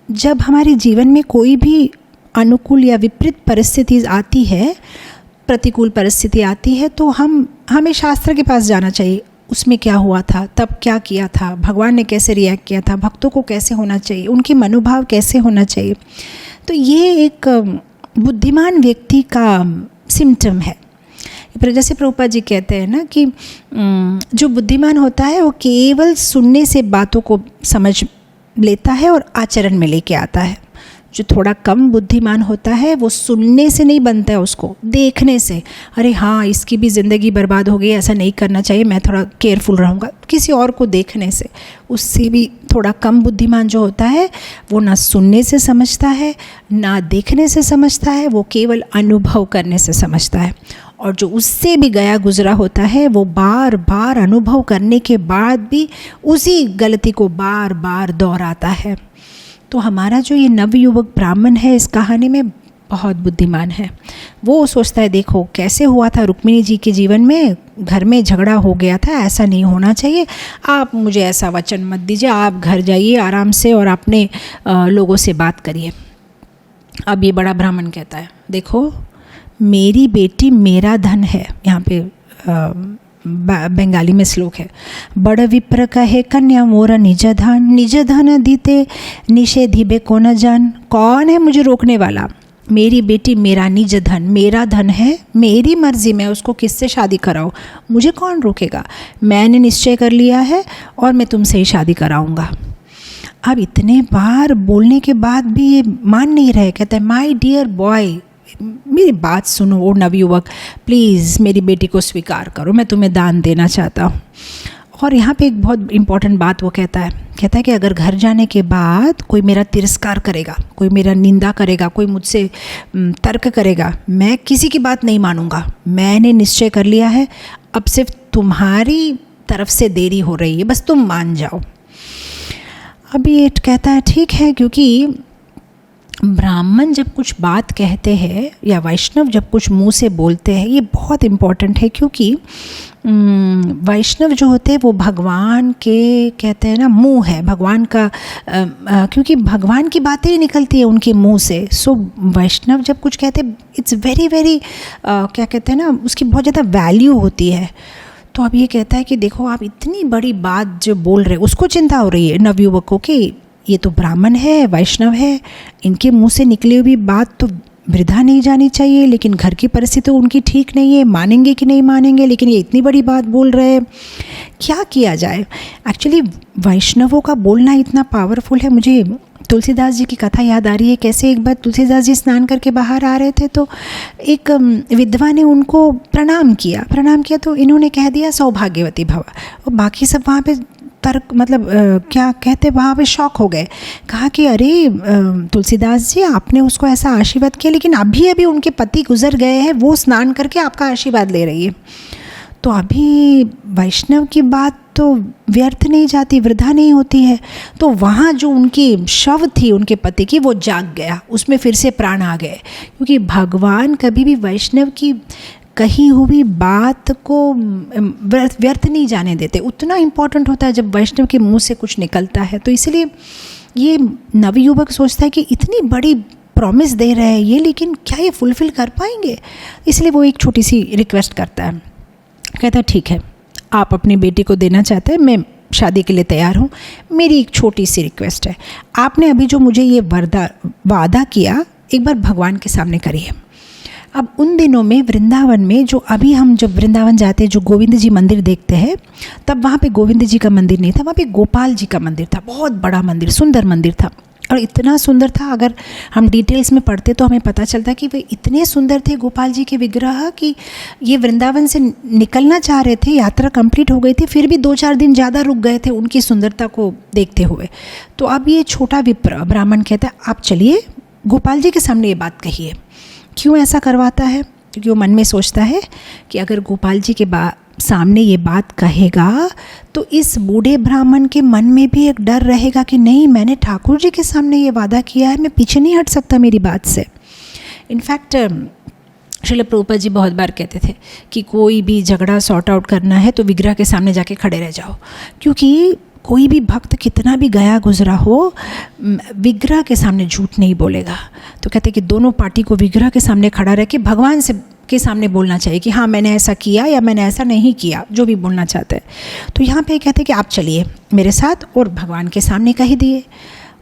जब हमारे जीवन में कोई भी अनुकूल या विपरीत परिस्थिति आती है, प्रतिकूल परिस्थिति आती है, तो हमें शास्त्र के पास जाना चाहिए। उसमें क्या हुआ था, तब क्या किया था, भगवान ने कैसे रिएक्ट किया था, भक्तों को कैसे होना चाहिए, उनके मनोभाव कैसे होना चाहिए। तो ये एक बुद्धिमान व्यक्ति का सिम्टम है। जैसे प्रभुपाद जी कहते हैं ना कि जो बुद्धिमान होता है वो केवल सुनने से बातों को समझ लेता है और आचरण में लेके आता है। जो थोड़ा कम बुद्धिमान होता है वो सुनने से नहीं बनता है, उसको देखने से, अरे हाँ इसकी भी ज़िंदगी बर्बाद हो गई, ऐसा नहीं करना चाहिए, मैं थोड़ा केयरफुल रहूँगा, किसी और को देखने से। उससे भी थोड़ा कम बुद्धिमान जो होता है वो ना सुनने से समझता है, ना देखने से समझता है, वो केवल अनुभव करने से समझता है। और जो उससे भी गया गुजरा होता है वो बार बार अनुभव करने के बाद भी उसी गलती को बार बार दोहराता है। तो हमारा जो ये नवयुवक ब्राह्मण है इस कहानी में बहुत बुद्धिमान है, वो सोचता है देखो कैसे हुआ था रुक्मिणी जी के जीवन में, घर में झगड़ा हो गया था, ऐसा नहीं होना चाहिए, आप मुझे ऐसा वचन मत दीजिए, आप घर जाइए आराम से और अपने लोगों से बात करिए। अब ये बड़ा ब्राह्मण कहता है देखो मेरी बेटी मेरा धन है, यहाँ पे बंगाली में श्लोक है, बड़ विप्र कहे कन्या मोरा निज धन दीते निषेधिबे को न जान। कौन है मुझे रोकने वाला? मेरी बेटी मेरा निज धन, मेरा धन है, मेरी मर्जी में उसको किससे शादी कराओ, मुझे कौन रोकेगा? मैंने निश्चय कर लिया है और मैं तुमसे ही शादी कराऊंगा। अब इतने बार बोलने के बाद भी ये मान नहीं रहे, कहते हैं माय डियर बॉय मेरी बात सुनो, वो नवयुवक प्लीज़ मेरी बेटी को स्वीकार करो, मैं तुम्हें दान देना चाहता हूँ। और यहाँ पे एक बहुत इम्पॉर्टेंट बात वो कहता है कि अगर घर जाने के बाद कोई मेरा तिरस्कार करेगा, कोई मेरा निंदा करेगा, कोई मुझसे तर्क करेगा, मैं किसी की बात नहीं मानूंगा। मैंने निश्चय कर लिया है, अब सिर्फ तुम्हारी तरफ से देरी हो रही है, बस तुम मान जाओ। अभी ये कहता है ठीक है, क्योंकि ब्राह्मण जब कुछ बात कहते हैं या वैष्णव जब कुछ मुंह से बोलते हैं, ये बहुत इम्पॉर्टेंट है, क्योंकि वैष्णव जो होते हैं वो भगवान के कहते हैं ना मुंह है भगवान का, क्योंकि भगवान की बातें ही निकलती है उनके मुंह से। सो वैष्णव जब कुछ कहते हैं इट्स वेरी वेरी क्या कहते हैं ना, उसकी बहुत ज़्यादा वैल्यू होती है। तो अब ये कहता है कि देखो आप इतनी बड़ी बात जो बोल रहे, उसको चिंता हो रही है नवयुवक को कि ये तो ब्राह्मण है, वैष्णव है, इनके मुंह से निकली हुई बात तो वृथा नहीं जानी चाहिए, लेकिन घर की परिस्थिति तो उनकी ठीक नहीं है, मानेंगे कि नहीं मानेंगे, लेकिन ये इतनी बड़ी बात बोल रहे हैं, क्या किया जाए। एक्चुअली वैष्णवों का बोलना इतना पावरफुल है। मुझे तुलसीदास जी की कथा याद आ रही है, कैसे एक बार तुलसीदास जी स्नान करके बाहर आ रहे थे तो एक विधवा ने उनको प्रणाम किया तो इन्होंने कह दिया सौभाग्यवती भव, और बाकी सब वहाँ पे तर्क मतलब क्या कहते वहाँ पे शॉक हो गए, कहा कि अरे तुलसीदास जी आपने उसको ऐसा आशीर्वाद किया, लेकिन अभी अभी उनके पति गुजर गए हैं, वो स्नान करके आपका आशीर्वाद ले रही है। तो अभी वैष्णव की बात तो व्यर्थ नहीं जाती, वृथा नहीं होती है। तो वहाँ जो उनकी शव थी उनके पति की, वो जाग गया, उसमें फिर से प्राण आ गए, क्योंकि भगवान कभी भी वैष्णव की कही हुई बात को व्यर्थ नहीं जाने देते। उतना इम्पोर्टेंट होता है जब वैष्णव के मुंह से कुछ निकलता है। तो इसलिए ये नवयुवक सोचता है कि इतनी बड़ी प्रॉमिस दे रहे हैं ये, लेकिन क्या ये फुलफ़िल कर पाएंगे? इसलिए वो एक छोटी सी रिक्वेस्ट करता है, कहता है ठीक है आप अपनी बेटी को देना चाहते हैं, मैं शादी के लिए तैयार हूँ, मेरी एक छोटी सी रिक्वेस्ट है, आपने अभी जो मुझे ये वादा किया एक बार भगवान के सामने करिए। अब उन दिनों में वृंदावन में, जो अभी हम जब वृंदावन जाते हैं जो गोविंद जी मंदिर देखते हैं, तब वहाँ पे गोविंद जी का मंदिर नहीं था, वहाँ पे गोपाल जी का मंदिर था। बहुत बड़ा मंदिर, सुंदर मंदिर था, और इतना सुंदर था अगर हम डिटेल्स में पढ़ते तो हमें पता चलता कि वे इतने सुंदर थे गोपाल जी के विग्रह कि ये वृंदावन से निकलना चाह रहे थे, यात्रा कंप्लीट हो गई थी, फिर भी 2-4 दिन ज़्यादा रुक गए थे उनकी सुंदरता को देखते हुए। तो अब ये छोटा विप्र ब्राह्मण कहता है आप चलिए गोपाल जी के सामने ये बात कहिए। क्यों ऐसा करवाता है? क्योंकि वो मन में सोचता है कि अगर गोपाल जी के सामने ये बात कहेगा तो इस बूढ़े ब्राह्मण के मन में भी एक डर रहेगा कि नहीं, मैंने ठाकुर जी के सामने ये वादा किया है, मैं पीछे नहीं हट सकता मेरी बात से। इनफैक्ट श्रील प्रभुपाद जी बहुत बार कहते थे कि कोई भी झगड़ा सॉर्ट आउट करना है तो विग्रह के सामने जाके खड़े रह जाओ, क्योंकि कोई भी भक्त कितना भी गया गुजरा हो विग्रह के सामने झूठ नहीं बोलेगा। तो कहते कि दोनों पार्टी को विग्रह के सामने खड़ा रह के भगवान से के सामने बोलना चाहिए कि हाँ मैंने ऐसा किया या मैंने ऐसा नहीं किया, जो भी बोलना चाहते हैं। तो यहाँ पे कहते हैं कि आप चलिए मेरे साथ और भगवान के सामने कह दिए।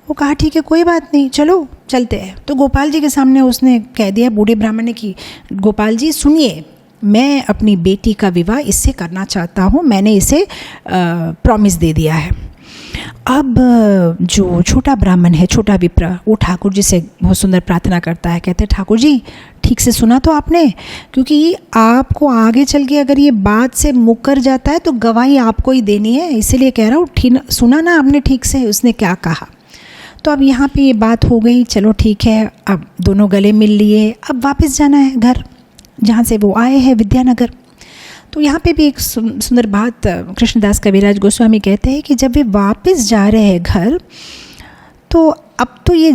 वो कहा ठीक है कोई बात नहीं, चलो चलते हैं। तो गोपाल जी के सामने उसने कह दिया, बूढ़े ब्राह्मण ने कि गोपाल जी सुनिए, मैं अपनी बेटी का विवाह इससे करना चाहता हूँ, मैंने इसे प्रॉमिस दे दिया है। अब जो छोटा ब्राह्मण है, छोटा विप्र, वो ठाकुर जी से बहुत सुंदर प्रार्थना करता है, कहते हैं ठाकुर जी ठीक से सुना तो आपने, क्योंकि आपको आगे चल के अगर ये बात से मुकर जाता है तो गवाही आपको ही देनी है, इसीलिए कह रहा हूँ ठीक सुना ना आपने ठीक से उसने क्या कहा। तो अब यहाँ पे ये बात हो गई, चलो ठीक है, अब दोनों गले मिल लिए, अब वापस जाना है घर जहाँ से वो आए हैं, विद्यानगर। तो यहाँ पे भी एक सुंदर बात कृष्णदास कविराज गोस्वामी कहते हैं कि जब वे वापस जा रहे हैं घर, तो अब तो ये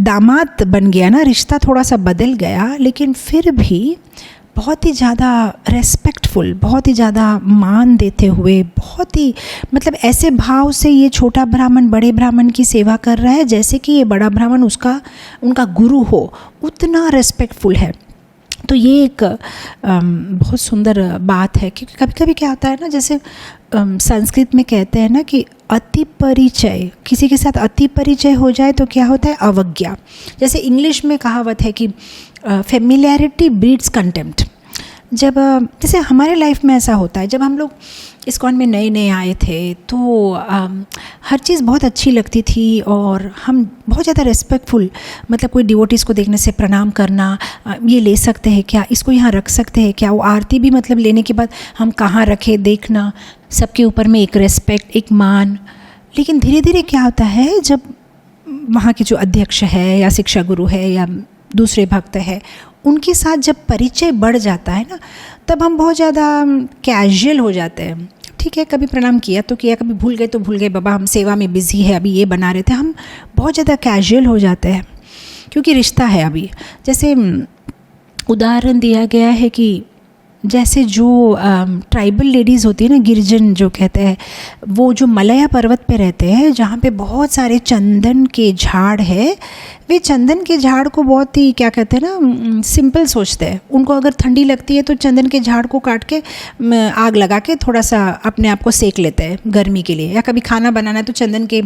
दामाद बन गया ना, रिश्ता थोड़ा सा बदल गया, लेकिन फिर भी बहुत ही ज़्यादा रेस्पेक्टफुल, बहुत ही ज़्यादा मान देते हुए, बहुत ही मतलब ऐसे भाव से ये छोटा ब्राह्मण बड़े ब्राह्मण की सेवा कर रहा है जैसे कि ये बड़ा ब्राह्मण उनका गुरु हो, उतना रेस्पेक्टफुल है। तो ये एक बहुत सुंदर बात है, क्योंकि कभी कभी क्या होता है ना, जैसे संस्कृत में कहते हैं ना कि अति परिचय, किसी के साथ अति परिचय हो जाए तो क्या होता है, अवज्ञा। जैसे इंग्लिश में कहावत है कि फेमिलियरिटी ब्रीड्स कंटेम्प्ट। जब जैसे हमारे लाइफ में ऐसा होता है, जब हम लोग इस्कॉन में नए नए आए थे तो हर चीज़ बहुत अच्छी लगती थी और हम बहुत ज़्यादा रेस्पेक्टफुल, मतलब कोई डिवोटीज़ को देखने से प्रणाम करना, ये ले सकते हैं क्या, इसको यहाँ रख सकते हैं क्या, वो आरती भी मतलब लेने के बाद हम कहाँ रखें देखना, सबके ऊपर में एक रेस्पेक्ट, एक मान। लेकिन धीरे धीरे क्या होता है, जब वहाँ के जो अध्यक्ष है या शिक्षा गुरु है या दूसरे भक्त है, उनके साथ जब परिचय बढ़ जाता है ना, तब हम बहुत ज़्यादा कैजुअल हो जाते हैं। ठीक है, कभी प्रणाम किया तो किया, कभी भूल गए तो भूल गए, बाबा हम सेवा में बिज़ी है, अभी ये बना रहे थे, हम बहुत ज़्यादा कैजुअल हो जाते हैं क्योंकि रिश्ता है अभी। जैसे उदाहरण दिया गया है कि जैसे जो ट्राइबल लेडीज़ होती है ना, गिरजन जो कहते हैं, वो जो मलया पर्वत पे रहते हैं जहाँ पे बहुत सारे चंदन के झाड़ है, वे चंदन के झाड़ को बहुत ही क्या कहते हैं ना, सिंपल सोचते हैं। उनको अगर ठंडी लगती है तो चंदन के झाड़ को काट के आग लगा के थोड़ा सा अपने आप को सेक लेते हैं गर्मी के लिए, या कभी खाना बनाना है तो चंदन के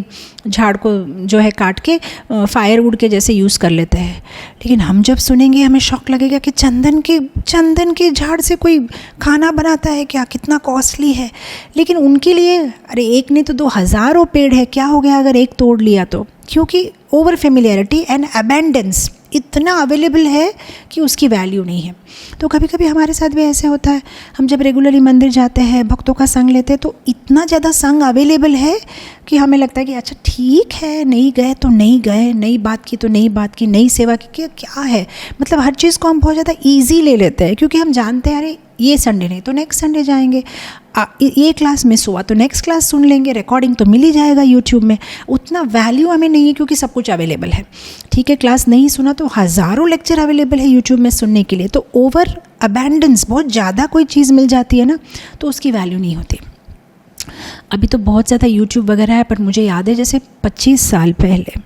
झाड़ को जो है काट के फायरवुड के जैसे यूज़ कर लेते हैं। लेकिन हम जब सुनेंगे हमें शौक लगेगा कि चंदन के झाड़ से कोई खाना बनाता है क्या, कितना कॉस्टली है। लेकिन उनके लिए अरे एक नहीं तो 2000 पेड़ है, क्या हो गया अगर एक तोड़ लिया तो, क्योंकि ओवर फेमिलियरिटी एंड अबेंडेंस इतना अवेलेबल है कि उसकी वैल्यू नहीं है। तो कभी कभी हमारे साथ भी ऐसे होता है, हम जब रेगुलरली मंदिर जाते हैं, भक्तों का संग लेते हैं, तो इतना ज़्यादा संग अवेलेबल है कि हमें लगता है कि अच्छा ठीक है, नहीं गए तो नहीं गए, नई बात की तो नई बात की, नई सेवा की क्या है, मतलब हर चीज़ को हम बहुत ज़्यादा ईजी ले लेते हैं, क्योंकि हम जानते हैं अरे ये संडे नहीं तो नेक्स्ट संडे जाएंगे, ये क्लास मिस हुआ तो नेक्स्ट क्लास सुन लेंगे, रिकॉर्डिंग तो मिल ही जाएगा यूट्यूब में। उतना वैल्यू हमें नहीं है क्योंकि सब कुछ अवेलेबल है। ठीक है, क्लास नहीं सुना तो हज़ारों लेक्चर अवेलेबल है यूट्यूब में सुनने के लिए। तो ओवर अबैंडेंस, बहुत ज़्यादा कोई चीज़ मिल जाती है ना, तो उसकी वैल्यू नहीं होती। अभी तो बहुत ज़्यादा यूट्यूब वगैरह है, पर मुझे याद है जैसे 25 साल पहले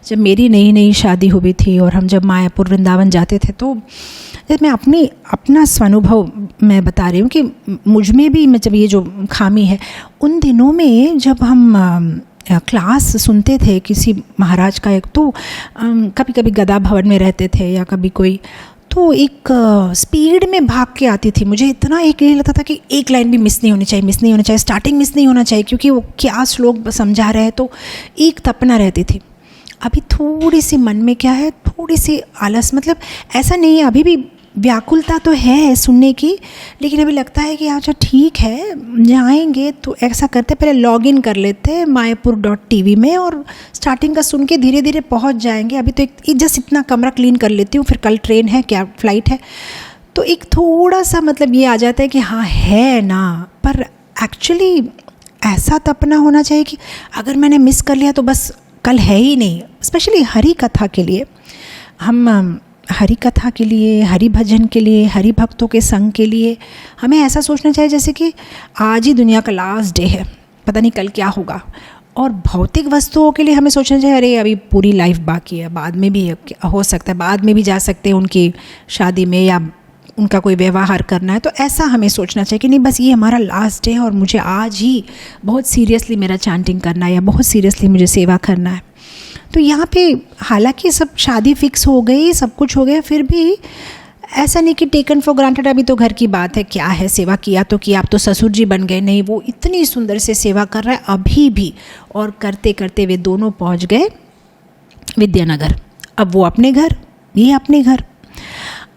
जब मेरी नई नई शादी हुई थी और हम जब मायापुर वृंदावन जाते थे, तो मैं अपना स्वानुभव मैं बता रही हूँ कि मुझ में भी जब ये जो खामी है, उन दिनों में जब हम क्लास सुनते थे किसी महाराज का, एक तो कभी कभी गदा भवन में रहते थे या कभी कोई, तो एक स्पीड में भाग के आती थी। मुझे इतना एक ये लगता था कि एक लाइन भी मिस नहीं होनी चाहिए, स्टार्टिंग मिस नहीं होना चाहिए, क्योंकि वो क्या श्लोक समझा रहे हैं, तो एक तपना रहती थी। अभी थोड़ी सी मन में क्या है, थोड़ी सी आलस, मतलब ऐसा नहीं है, अभी भी व्याकुलता तो है सुनने की, लेकिन अभी लगता है कि अच्छा ठीक है जाएंगे तो ऐसा करते, पहले लॉगिन कर लेते mayapur.tv में और स्टार्टिंग का सुन के धीरे धीरे पहुंच जाएंगे। अभी तो एक जस्ट इतना कमरा क्लीन कर लेती हूँ, फिर कल ट्रेन है, क्या फ्लाइट है, तो एक थोड़ा सा मतलब ये आ जाता है कि हाँ है ना। पर एक्चुअली ऐसा तपना होना चाहिए कि अगर मैंने मिस कर लिया तो बस कल है ही नहीं। स्पेशली हरि कथा के लिए, हम हरि कथा के लिए, हरि भजन के लिए, हरि भक्तों के संग के लिए हमें ऐसा सोचना चाहिए जैसे कि आज ही दुनिया का लास्ट डे है, पता नहीं कल क्या होगा। और भौतिक वस्तुओं के लिए हमें सोचना चाहिए अरे अभी पूरी लाइफ बाकी है, बाद में भी हो सकता है, बाद में भी जा सकते हैं उनकी शादी में या उनका कोई व्यवहार करना है। तो ऐसा हमें सोचना चाहिए कि नहीं बस ये हमारा लास्ट डे है और मुझे आज ही बहुत सीरियसली मेरा चैंटिंग करना है या बहुत सीरियसली मुझे सेवा करना है। तो यहाँ पे हालांकि सब शादी फिक्स हो गई, सब कुछ हो गया, फिर भी ऐसा नहीं कि टेकन फॉर ग्रांटेड, अभी तो घर की बात है, क्या है सेवा किया तो किया, आप तो ससुर जी बन गए। नहीं, वो इतनी सुंदर से सेवा कर रहा है अभी भी, और करते करते वे दोनों पहुँच गए विद्यानगर। अब वो अपने घर, ये अपने घर।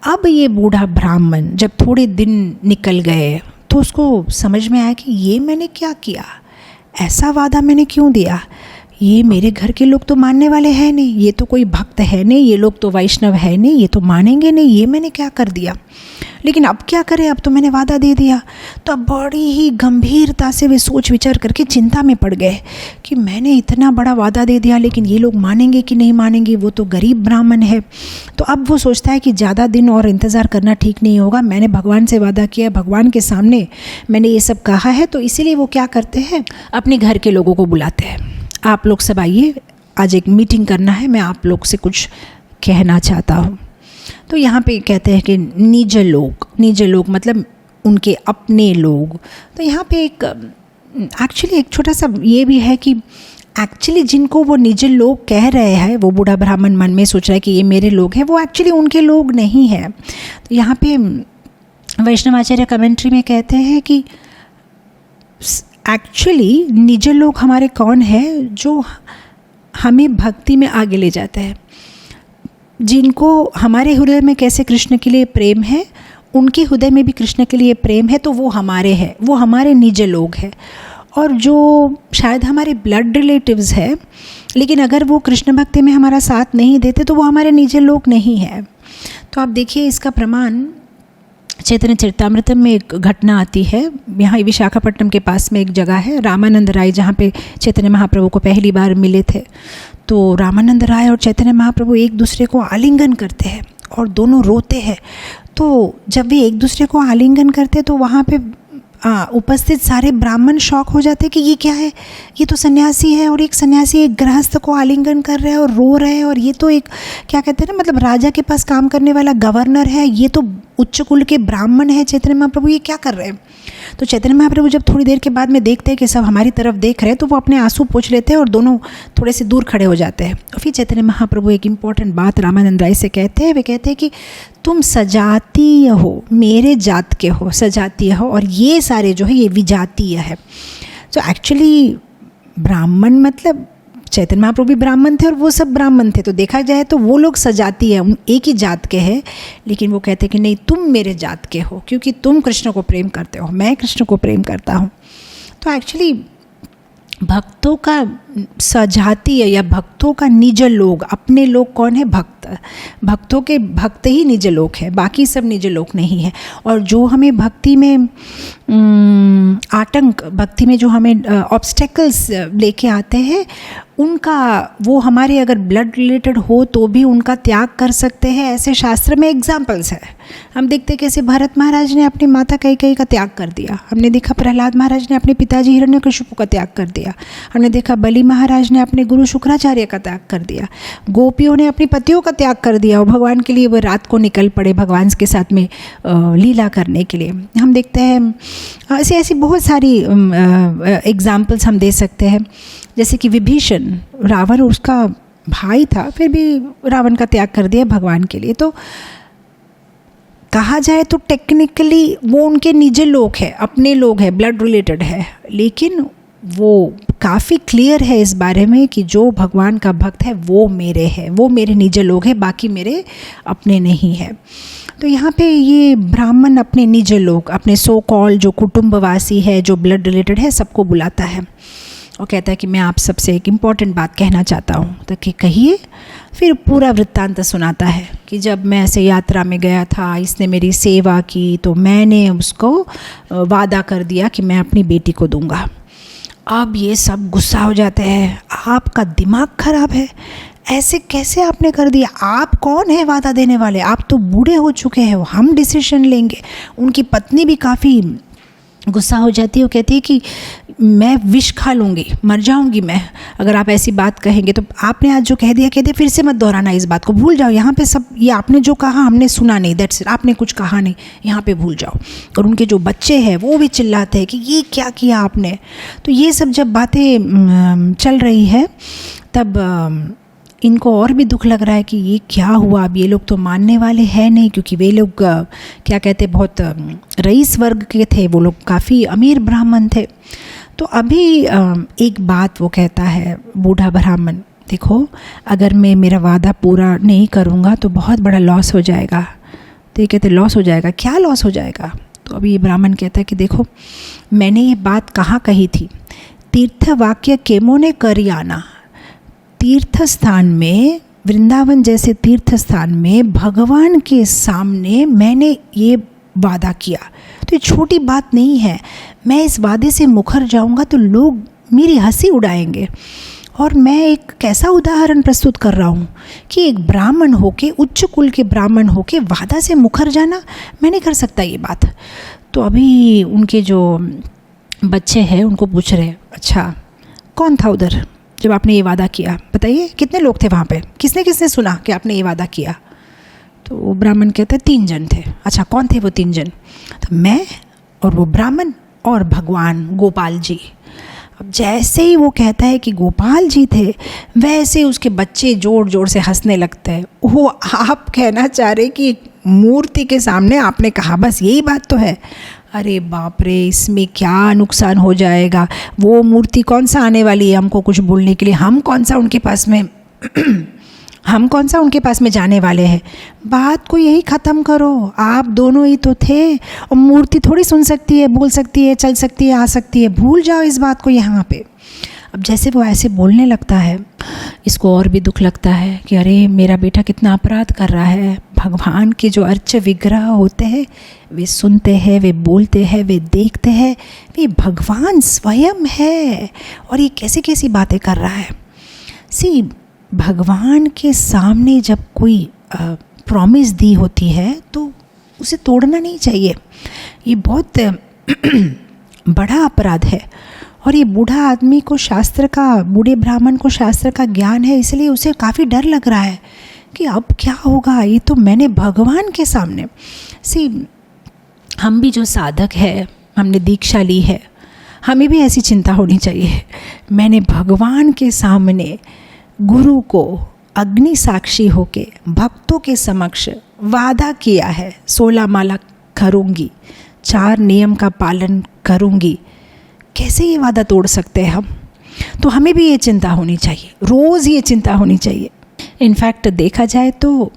अब ये बूढ़ा ब्राह्मण जब थोड़े दिन निकल गए तो उसको समझ में आया कि ये मैंने क्या किया, ऐसा वादा मैंने क्यों दिया, ये मेरे घर के लोग तो मानने वाले हैं नहीं, ये तो कोई भक्त है नहीं, ये लोग तो वैष्णव है नहीं, ये तो मानेंगे नहीं, ये मैंने क्या कर दिया, लेकिन अब क्या करें, अब तो मैंने वादा दे दिया। तो अब बड़ी ही गंभीरता से वे सोच विचार करके चिंता में पड़ गए कि मैंने इतना बड़ा वादा दे दिया, लेकिन ये लोग मानेंगे कि नहीं मानेंगे, वो तो गरीब ब्राह्मण है। तो अब वो सोचता है कि ज़्यादा दिन और इंतज़ार करना ठीक नहीं होगा, मैंने भगवान से वादा किया, भगवान के सामने मैंने ये सब कहा है। तो इसीलिए वो क्या करते हैं, अपने घर के लोगों को बुलाते हैं, आप लोग सब आइए, आज एक मीटिंग करना है, मैं आप लोग से कुछ कहना चाहता हूँ। तो यहाँ पे कहते हैं कि निज लोग मतलब उनके अपने लोग। तो यहाँ पे एक एक्चुअली एक छोटा सा ये भी है कि एक्चुअली जिनको वो निज लोग कह रहे हैं, वो बूढ़ा ब्राह्मण मन में सोच रहा है कि ये मेरे लोग हैं, वो एक्चुअली उनके लोग नहीं हैं। तो यहाँ पे वैष्णवाचार्य कमेंट्री में कहते हैं कि एक्चुअली निज लोग हमारे कौन है, जो हमें भक्ति में आगे ले जाते हैं, जिनको हमारे हृदय में कैसे कृष्ण के लिए प्रेम है, उनके हृदय में भी कृष्ण के लिए प्रेम है, तो वो हमारे हैं, वो हमारे निज लोग हैं। और जो शायद हमारे ब्लड रिलेटिव्स हैं, लेकिन अगर वो कृष्ण भक्ति में हमारा साथ नहीं देते तो वो हमारे निज लोग नहीं हैं। तो आप देखिए इसका प्रमाण चैतन्य चरितामृतम में एक घटना आती है। यहाँ विशाखापट्टनम के पास में एक जगह है रामानंद राय, जहाँ पे चैतन्य महाप्रभु को पहली बार मिले थे। तो रामानंद राय और चैतन्य महाप्रभु एक दूसरे को आलिंगन करते हैं और दोनों रोते हैं। तो जब वे एक दूसरे को आलिंगन करते तो वहाँ पे उपस्थित सारे ब्राह्मण शॉक हो जाते कि ये क्या है, ये तो सन्यासी है और एक सन्यासी एक गृहस्थ को आलिंगन कर रहा है और रो रहे हैं, और ये तो एक क्या कहते हैं ना, मतलब राजा के पास काम करने वाला गवर्नर है, ये तो उच्च कुल के ब्राह्मण है, चैतन्य महाप्रभु ये क्या कर रहे हैं। तो चैतन्य महाप्रभु जब थोड़ी देर के बाद में देखते हैं कि सब हमारी तरफ देख रहे हैं, तो वो अपने आंसू पोंछ लेते हैं और दोनों थोड़े से दूर खड़े हो जाते हैं। और फिर चैतन्य महाप्रभु एक इम्पॉर्टेंट बात रामानंद राय से कहते हैं, वे कहते हैं कि तुम सजातीय हो, मेरे जात के हो, सजातीय हो, और ये सारे जो है ये विजातीय है। तो एक्चुअली ब्राह्मण मतलब चैतन्य महाप्रभु भी ब्राह्मण थे और वो सब ब्राह्मण थे, तो देखा जाए तो वो लोग सजाती है, एक ही जात के हैं। लेकिन वो कहते हैं कि नहीं, तुम मेरे जात के हो, क्योंकि तुम कृष्ण को प्रेम करते हो, मैं कृष्ण को प्रेम करता हूँ। तो एक्चुअली भक्तों का सजातीय या भक्तों का निज लोग, अपने लोग कौन है, भक्त। भक्तों के भक्त ही निज लोग है, बाकी सब निज लोग नहीं है। और जो हमें भक्ति में आतंक, भक्ति में जो हमें ऑब्स्टेकल्स लेके आते हैं, उनका वो हमारे अगर ब्लड रिलेटेड हो तो भी उनका त्याग कर सकते हैं। ऐसे शास्त्र में एग्जाम्पल्स है। हम देखते कैसे भरत महाराज ने अपनी माता कैकेयी का त्याग कर दिया, हमने देखा प्रहलाद महाराज ने अपने पिताजी हिरण्यकशिपु का त्याग कर दिया, हमने देखा बलि महाराज ने अपने गुरु शुक्राचार्य का त्याग कर दिया, गोपियों ने अपनी पतियों का त्याग कर दिया और भगवान के लिए वो रात को निकल पड़े भगवान के साथ में लीला करने के लिए। हम देखते हैं ऐसी ऐसी बहुत सारी एग्जाम्पल्स हम दे सकते हैं। जैसे कि विभीषण, रावण उसका भाई था, फिर भी रावण का त्याग कर दिया भगवान के लिए। तो कहा जाए तो टेक्निकली वो उनके निज लोग हैं, अपने लोग हैं, ब्लड रिलेटेड है, लेकिन वो काफ़ी क्लियर है इस बारे में कि जो भगवान का भक्त है वो मेरे है, वो मेरे निज लोग हैं, बाकी मेरे अपने नहीं है। तो यहाँ पे ये ब्राह्मण अपने निज लोग, अपने सो कॉल जो कुटुंबवासी है, जो ब्लड रिलेटेड है, सबको बुलाता है और कहता है कि मैं आप सबसे एक इम्पॉर्टेंट बात कहना चाहता हूँ। तो कि कहिए। फिर पूरा वृत्तांत सुनाता है कि जब मैं ऐसे यात्रा में गया था, इसने मेरी सेवा की, तो मैंने उसको वादा कर दिया कि मैं अपनी बेटी को दूंगा। अब ये सब गुस्सा हो जाते हैं, आपका दिमाग खराब है, ऐसे कैसे आपने कर दिया, आप कौन है वादा देने वाले, आप तो बूढ़े हो चुके हैं, हम डिसीजन लेंगे। उनकी पत्नी भी काफ़ी गुस्सा हो जाती है, वो कहती है कि मैं विष खा लूँगी, मर जाऊँगी मैं अगर आप ऐसी बात कहेंगे। तो आपने आज जो कह दिया फिर से मत दोहराना, इस बात को भूल जाओ। यहाँ पे सब ये आपने जो कहा हमने सुना नहीं, दैट्स इट, आपने कुछ कहा नहीं, यहाँ पे भूल जाओ। और उनके जो बच्चे हैं वो भी चिल्लाते हैं कि ये क्या किया आपने। तो ये सब जब बातें चल रही है तब इनको और भी दुख लग रहा है कि ये क्या हुआ। अब ये लोग तो मानने वाले हैं नहीं, क्योंकि वे लोग क्या कहते बहुत रईस वर्ग के थे, वो लोग काफ़ी अमीर ब्राह्मण थे। तो अभी एक बात वो कहता है बूढ़ा ब्राह्मण, देखो अगर मैं मेरा वादा पूरा नहीं करूँगा तो बहुत बड़ा लॉस हो जाएगा। तो ये कहते लॉस हो जाएगा, क्या लॉस हो जाएगा। तो अभी ये ब्राह्मण कहता है कि देखो मैंने ये बात कहाँ कही थी, तीर्थ वाक्य केमो ने करी आना, तीर्थ स्थान में, वृंदावन जैसे तीर्थ स्थान में भगवान के सामने मैंने ये वादा किया, तो ये छोटी बात नहीं है। मैं इस वादे से मुखर जाऊंगा तो लोग मेरी हंसी उड़ाएंगे। और मैं एक कैसा उदाहरण प्रस्तुत कर रहा हूँ कि एक ब्राह्मण होके, उच्च कुल के ब्राह्मण होके वादा से मुखर जाना, मैं नहीं कर सकता ये बात। तो अभी उनके जो बच्चे हैं उनको पूछ रहे, अच्छा कौन था उधर जब आपने ये वादा किया, बताइए कितने लोग थे वहाँ पे, किसने किसने सुना कि आपने ये वादा किया? तो वो ब्राह्मण कहते 3 जन थे। अच्छा कौन थे वो 3 जन? तो मैं और वो ब्राह्मण और भगवान गोपाल जी। अब जैसे ही वो कहता है कि गोपाल जी थे, वैसे उसके बच्चे जोर जोर से हंसने लगते हैं। वो आप कहना चाह रहे कि मूर्ति के सामने आपने कहा बस यही बात तो है? अरे बाप रे, इसमें क्या नुकसान हो जाएगा? वो मूर्ति कौन सा आने वाली है हमको कुछ बोलने के लिए? हम कौन सा उनके पास में जाने वाले हैं? बात को यही ख़त्म करो, आप दोनों ही तो थे। और मूर्ति थोड़ी सुन सकती है, बोल सकती है, चल सकती है, आ सकती है। भूल जाओ इस बात को यहाँ पे। अब जैसे वो ऐसे बोलने लगता है, इसको और भी दुख लगता है कि अरे मेरा बेटा कितना अपराध कर रहा है। भगवान के जो अर्च विग्रह होते हैं, वे सुनते हैं, वे बोलते हैं, वे देखते हैं, वे भगवान स्वयं है। और ये कैसी कैसी बातें कर रहा है। सी, भगवान के सामने जब कोई प्रॉमिस दी होती है तो उसे तोड़ना नहीं चाहिए। ये बहुत बड़ा अपराध है। और ये बूढ़ा आदमी को शास्त्र का, बूढ़े ब्राह्मण को शास्त्र का ज्ञान है, इसलिए उसे काफ़ी डर लग रहा है कि अब क्या होगा। ये तो मैंने भगवान के सामने। सी, हम भी जो साधक है, हमने दीक्षा ली है, हमें भी ऐसी चिंता होनी चाहिए। मैंने भगवान के सामने गुरु को अग्नि साक्षी होके भक्तों के समक्ष वादा किया है, 16 माला करूँगी, 4 नियम का पालन करूँगी। कैसे ये वादा तोड़ सकते हैं हम? तो हमें भी ये चिंता होनी चाहिए, रोज़ ये चिंता होनी चाहिए। इनफैक्ट देखा जाए तो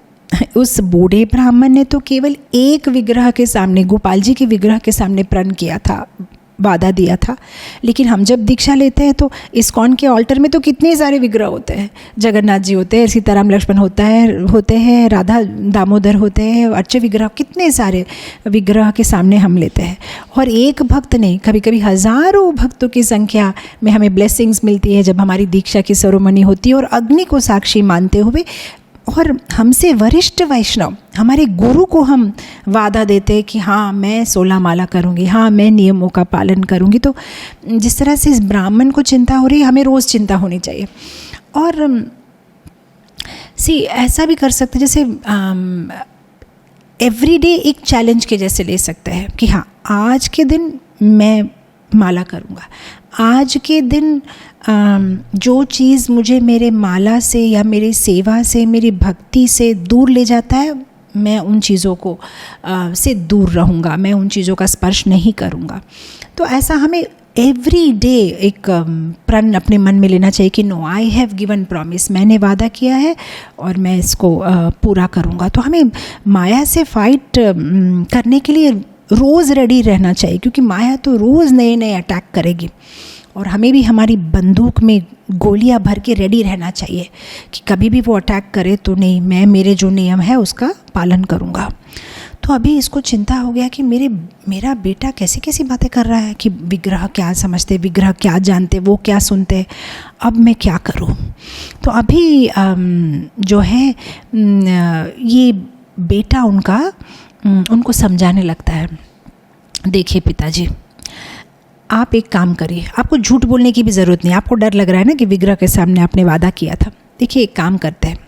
उस बूढ़े ब्राह्मण ने तो केवल एक विग्रह के सामने, गोपाल जी के विग्रह के सामने प्रण किया था, वादा दिया था। लेकिन हम जब दीक्षा लेते हैं तो इस्कॉन के ऑल्टर में तो कितने सारे विग्रह होते हैं। जगन्नाथ जी होते हैं, सीताराम लक्ष्मण होते हैं, राधा दामोदर होते हैं, अर्च विग्रह, कितने सारे विग्रह के सामने हम लेते हैं। और एक भक्त नहीं, कभी कभी हज़ारों भक्तों की संख्या में हमें ब्लेसिंग्स मिलती है जब हमारी दीक्षा की सेरेमनी होती है। और अग्नि को साक्षी मानते हुए और हमसे वरिष्ठ वैष्णव, हमारे गुरु को हम वादा देते हैं कि हाँ मैं 16 माला करूँगी, हाँ मैं नियमों का पालन करूँगी। तो जिस तरह से इस ब्राह्मण को चिंता हो रही है, हमें रोज़ चिंता होनी चाहिए। और ऐसा भी कर सकते जैसे एवरीडे एक चैलेंज के जैसे ले सकते हैं कि हाँ आज के दिन मैं माला करूँगा, आज के दिन जो चीज़ मुझे मेरे माला से या मेरी सेवा से, मेरी भक्ति से दूर ले जाता है, मैं उन चीज़ों को से दूर रहूँगा, मैं उन चीज़ों का स्पर्श नहीं करूँगा। तो ऐसा हमें एवरी डे एक प्रण अपने मन में लेना चाहिए कि no, I have given promise, मैंने वादा किया है और मैं इसको पूरा करूँगा। तो हमें माया से फाइट करने के लिए रोज़ रेडी रहना चाहिए, क्योंकि माया तो रोज़ नए नए अटैक करेगी। और हमें भी हमारी बंदूक में गोलियां भर के रेडी रहना चाहिए कि कभी भी वो अटैक करे तो नहीं, मैं मेरे जो नियम है उसका पालन करूँगा। तो अभी इसको चिंता हो गया कि मेरा बेटा कैसी कैसी बातें कर रहा है कि विग्रह क्या समझते, विग्रह क्या जानते, वो क्या सुनते, अब मैं क्या करूँ। तो अभी जो है ये बेटा उनको समझाने लगता है, देखिए पिताजी आप एक काम करिए, आपको झूठ बोलने की भी ज़रूरत नहीं। आपको डर लग रहा है ना कि विग्रह के सामने आपने वादा किया था। देखिए एक काम करते हैं,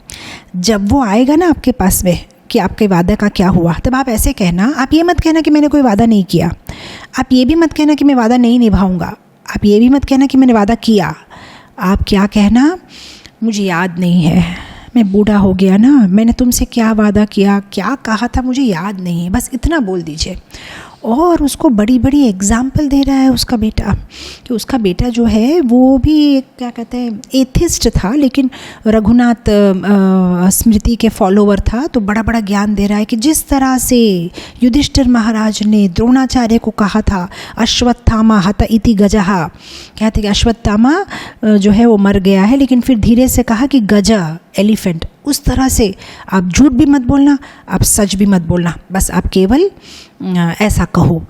जब वो आएगा ना आपके पास में कि आपके वादा का क्या हुआ, तब आप ऐसे कहना, आप ये मत कहना कि मैंने कोई वादा नहीं किया, आप ये भी मत कहना कि मैं वादा नहीं निभाऊंगा, आप ये भी मत कहना कि मैंने वादा किया। आप क्या कहना, मुझे याद नहीं है, मैं बूढ़ा हो गया ना, मैंने तुमसे क्या वादा किया, क्या कहा था, मुझे याद नहीं है, बस इतना बोल दीजिए। और उसको बड़ी बड़ी एग्जाम्पल दे रहा है उसका बेटा, कि उसका बेटा जो है वो भी एक क्या कहते हैं एथिस्ट था, लेकिन रघुनाथ स्मृति के फॉलोवर था। तो बड़ा बड़ा ज्ञान दे रहा है कि जिस तरह से युधिष्ठिर महाराज ने द्रोणाचार्य को कहा था अश्वत्थामा हत इति गजहा, कहते कि अश्वत्थामा जो है वो मर गया है, लेकिन फिर धीरे से कहा कि गजा एलिफेंट, उस तरह से आप झूठ भी मत बोलना, आप सच भी मत बोलना, बस आप केवल ऐसा कहो।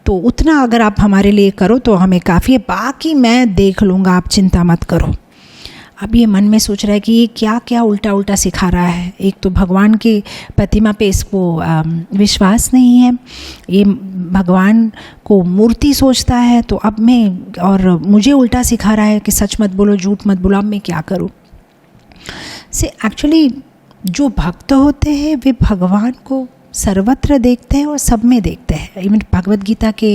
तो उतना अगर आप हमारे लिए करो तो हमें काफ़ी है, बाकी मैं देख लूँगा, आप चिंता मत करो। अब ये मन में सोच रहा है कि ये क्या क्या उल्टा उल्टा सिखा रहा है। एक तो भगवान के प्रतिमा पे इसको विश्वास नहीं है, ये भगवान को मूर्ति सोचता है। तो अब मैं, और मुझे उल्टा सिखा रहा है कि सच मत बोलो, झूठ मत बोलो, अब मैं क्या करूँ। से एक्चुअली जो भक्त होते हैं वे भगवान को सर्वत्र देखते हैं और सब में देखते हैं। इवन भगवद गीता के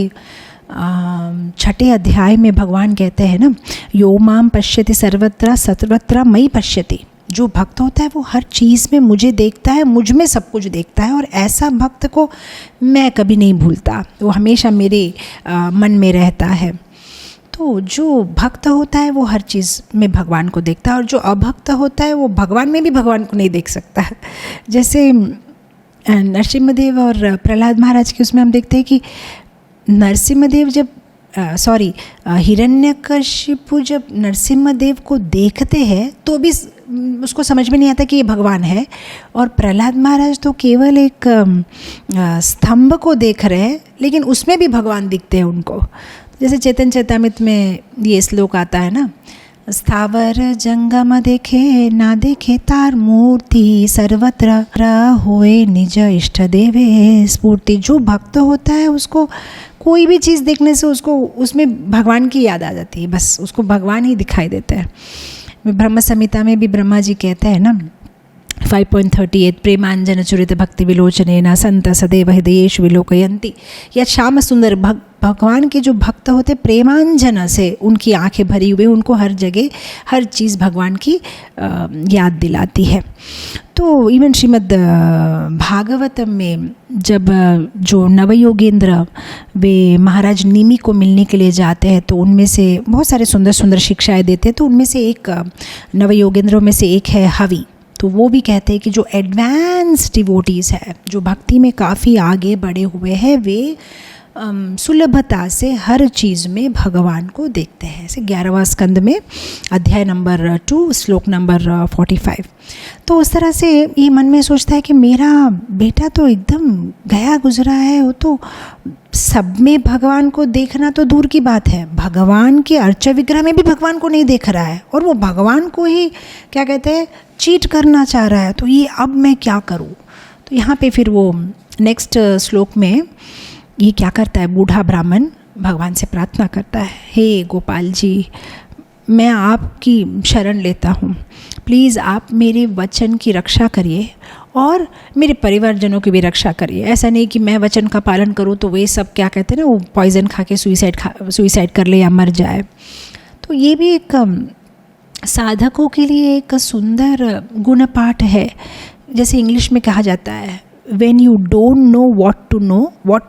6 अध्याय में भगवान कहते हैं ना, यो माम पश्यति सर्वत्र सर्वत्र मयि पश्यति। जो भक्त होता है वो हर चीज़ में मुझे देखता है, मुझ में सब कुछ देखता है, और ऐसा भक्त को मैं कभी नहीं भूलता, वो हमेशा मेरे मन में रहता है। तो जो भक्त होता है वो हर चीज़ में भगवान को देखता है, और जो अभक्त होता है वो भगवान में भी भगवान को नहीं देख सकता है। जैसे नरसिम्हदेव और प्रहलाद महाराज के उसमें हम देखते हैं कि नरसिम्हदेव जब हिरण्यकशिपु जब नरसिम्हदेव को देखते हैं तो भी उसको समझ में नहीं आता कि ये भगवान है, और प्रहलाद महाराज तो केवल एक स्तंभ को देख रहे हैं, लेकिन उसमें भी भगवान दिखते हैं उनको। जैसे चैतन्य चैतामृत में ये श्लोक आता है ना, स्थावर जंगम देखे ना देखे तार मूर्ति, सर्वत्र होए निज इष्ट देवे स्फूर्ति। जो भक्त होता है उसको कोई भी चीज़ देखने से उसको उसमें भगवान की याद आ जाती है, बस उसको भगवान ही दिखाई देता है। ब्रह्म संहिता में भी ब्रह्मा जी कहते हैं ना 5.38 प्रेमांजन चुरित भक्ति विलोचनेन संत सदैव हृदयेषु विलोकयन्ति। या श्याम सुंदर भगवान के जो भक्त होते प्रेमांजन से उनकी आंखें भरी हुई, उनको हर जगह हर चीज़ भगवान की याद दिलाती है। तो इवन श्रीमद् भागवतम में जब जो नवयोगेंद्र वे महाराज निमि को मिलने के लिए जाते हैं तो उनमें से बहुत सारे सुंदर सुंदर शिक्षाएं देते हैं। तो उनमें से एक नवयोगेंद्रों में से एक है हवि। तो वो भी कहते हैं कि जो एडवांस डिवोटीज़ है, जो भक्ति में काफ़ी आगे बढ़े हुए हैं, वे सुलभता से हर चीज़ में भगवान को देखते हैं। ऐसे 11वां स्कंद में अध्याय नंबर 2 श्लोक नंबर 45। तो उस तरह से ये मन में सोचता है कि मेरा बेटा तो एकदम गया गुजरा है, वो तो सब में भगवान को देखना तो दूर की बात है, भगवान के अर्चा विग्रह में भी भगवान को नहीं देख रहा है, और वो भगवान को ही क्या कहते हैं चीट करना चाह रहा है। तो ये अब मैं क्या करूँ। तो यहाँ पे फिर वो नेक्स्ट श्लोक में ये क्या करता है, बूढ़ा ब्राह्मण भगवान से प्रार्थना करता है, हे गोपाल जी, मैं आपकी शरण लेता हूँ, प्लीज़ आप मेरे वचन की रक्षा करिए और मेरे परिवारजनों की भी रक्षा करिए। ऐसा नहीं कि मैं वचन का पालन करूँ तो वे सब क्या कहते हैं ना, वो पॉइज़न खा के सुइसाइड कर ले या मर जाए। तो ये भी एक साधकों के लिए एक सुंदर गुण पाठ है। जैसे इंग्लिश में कहा जाता है, when you don't know what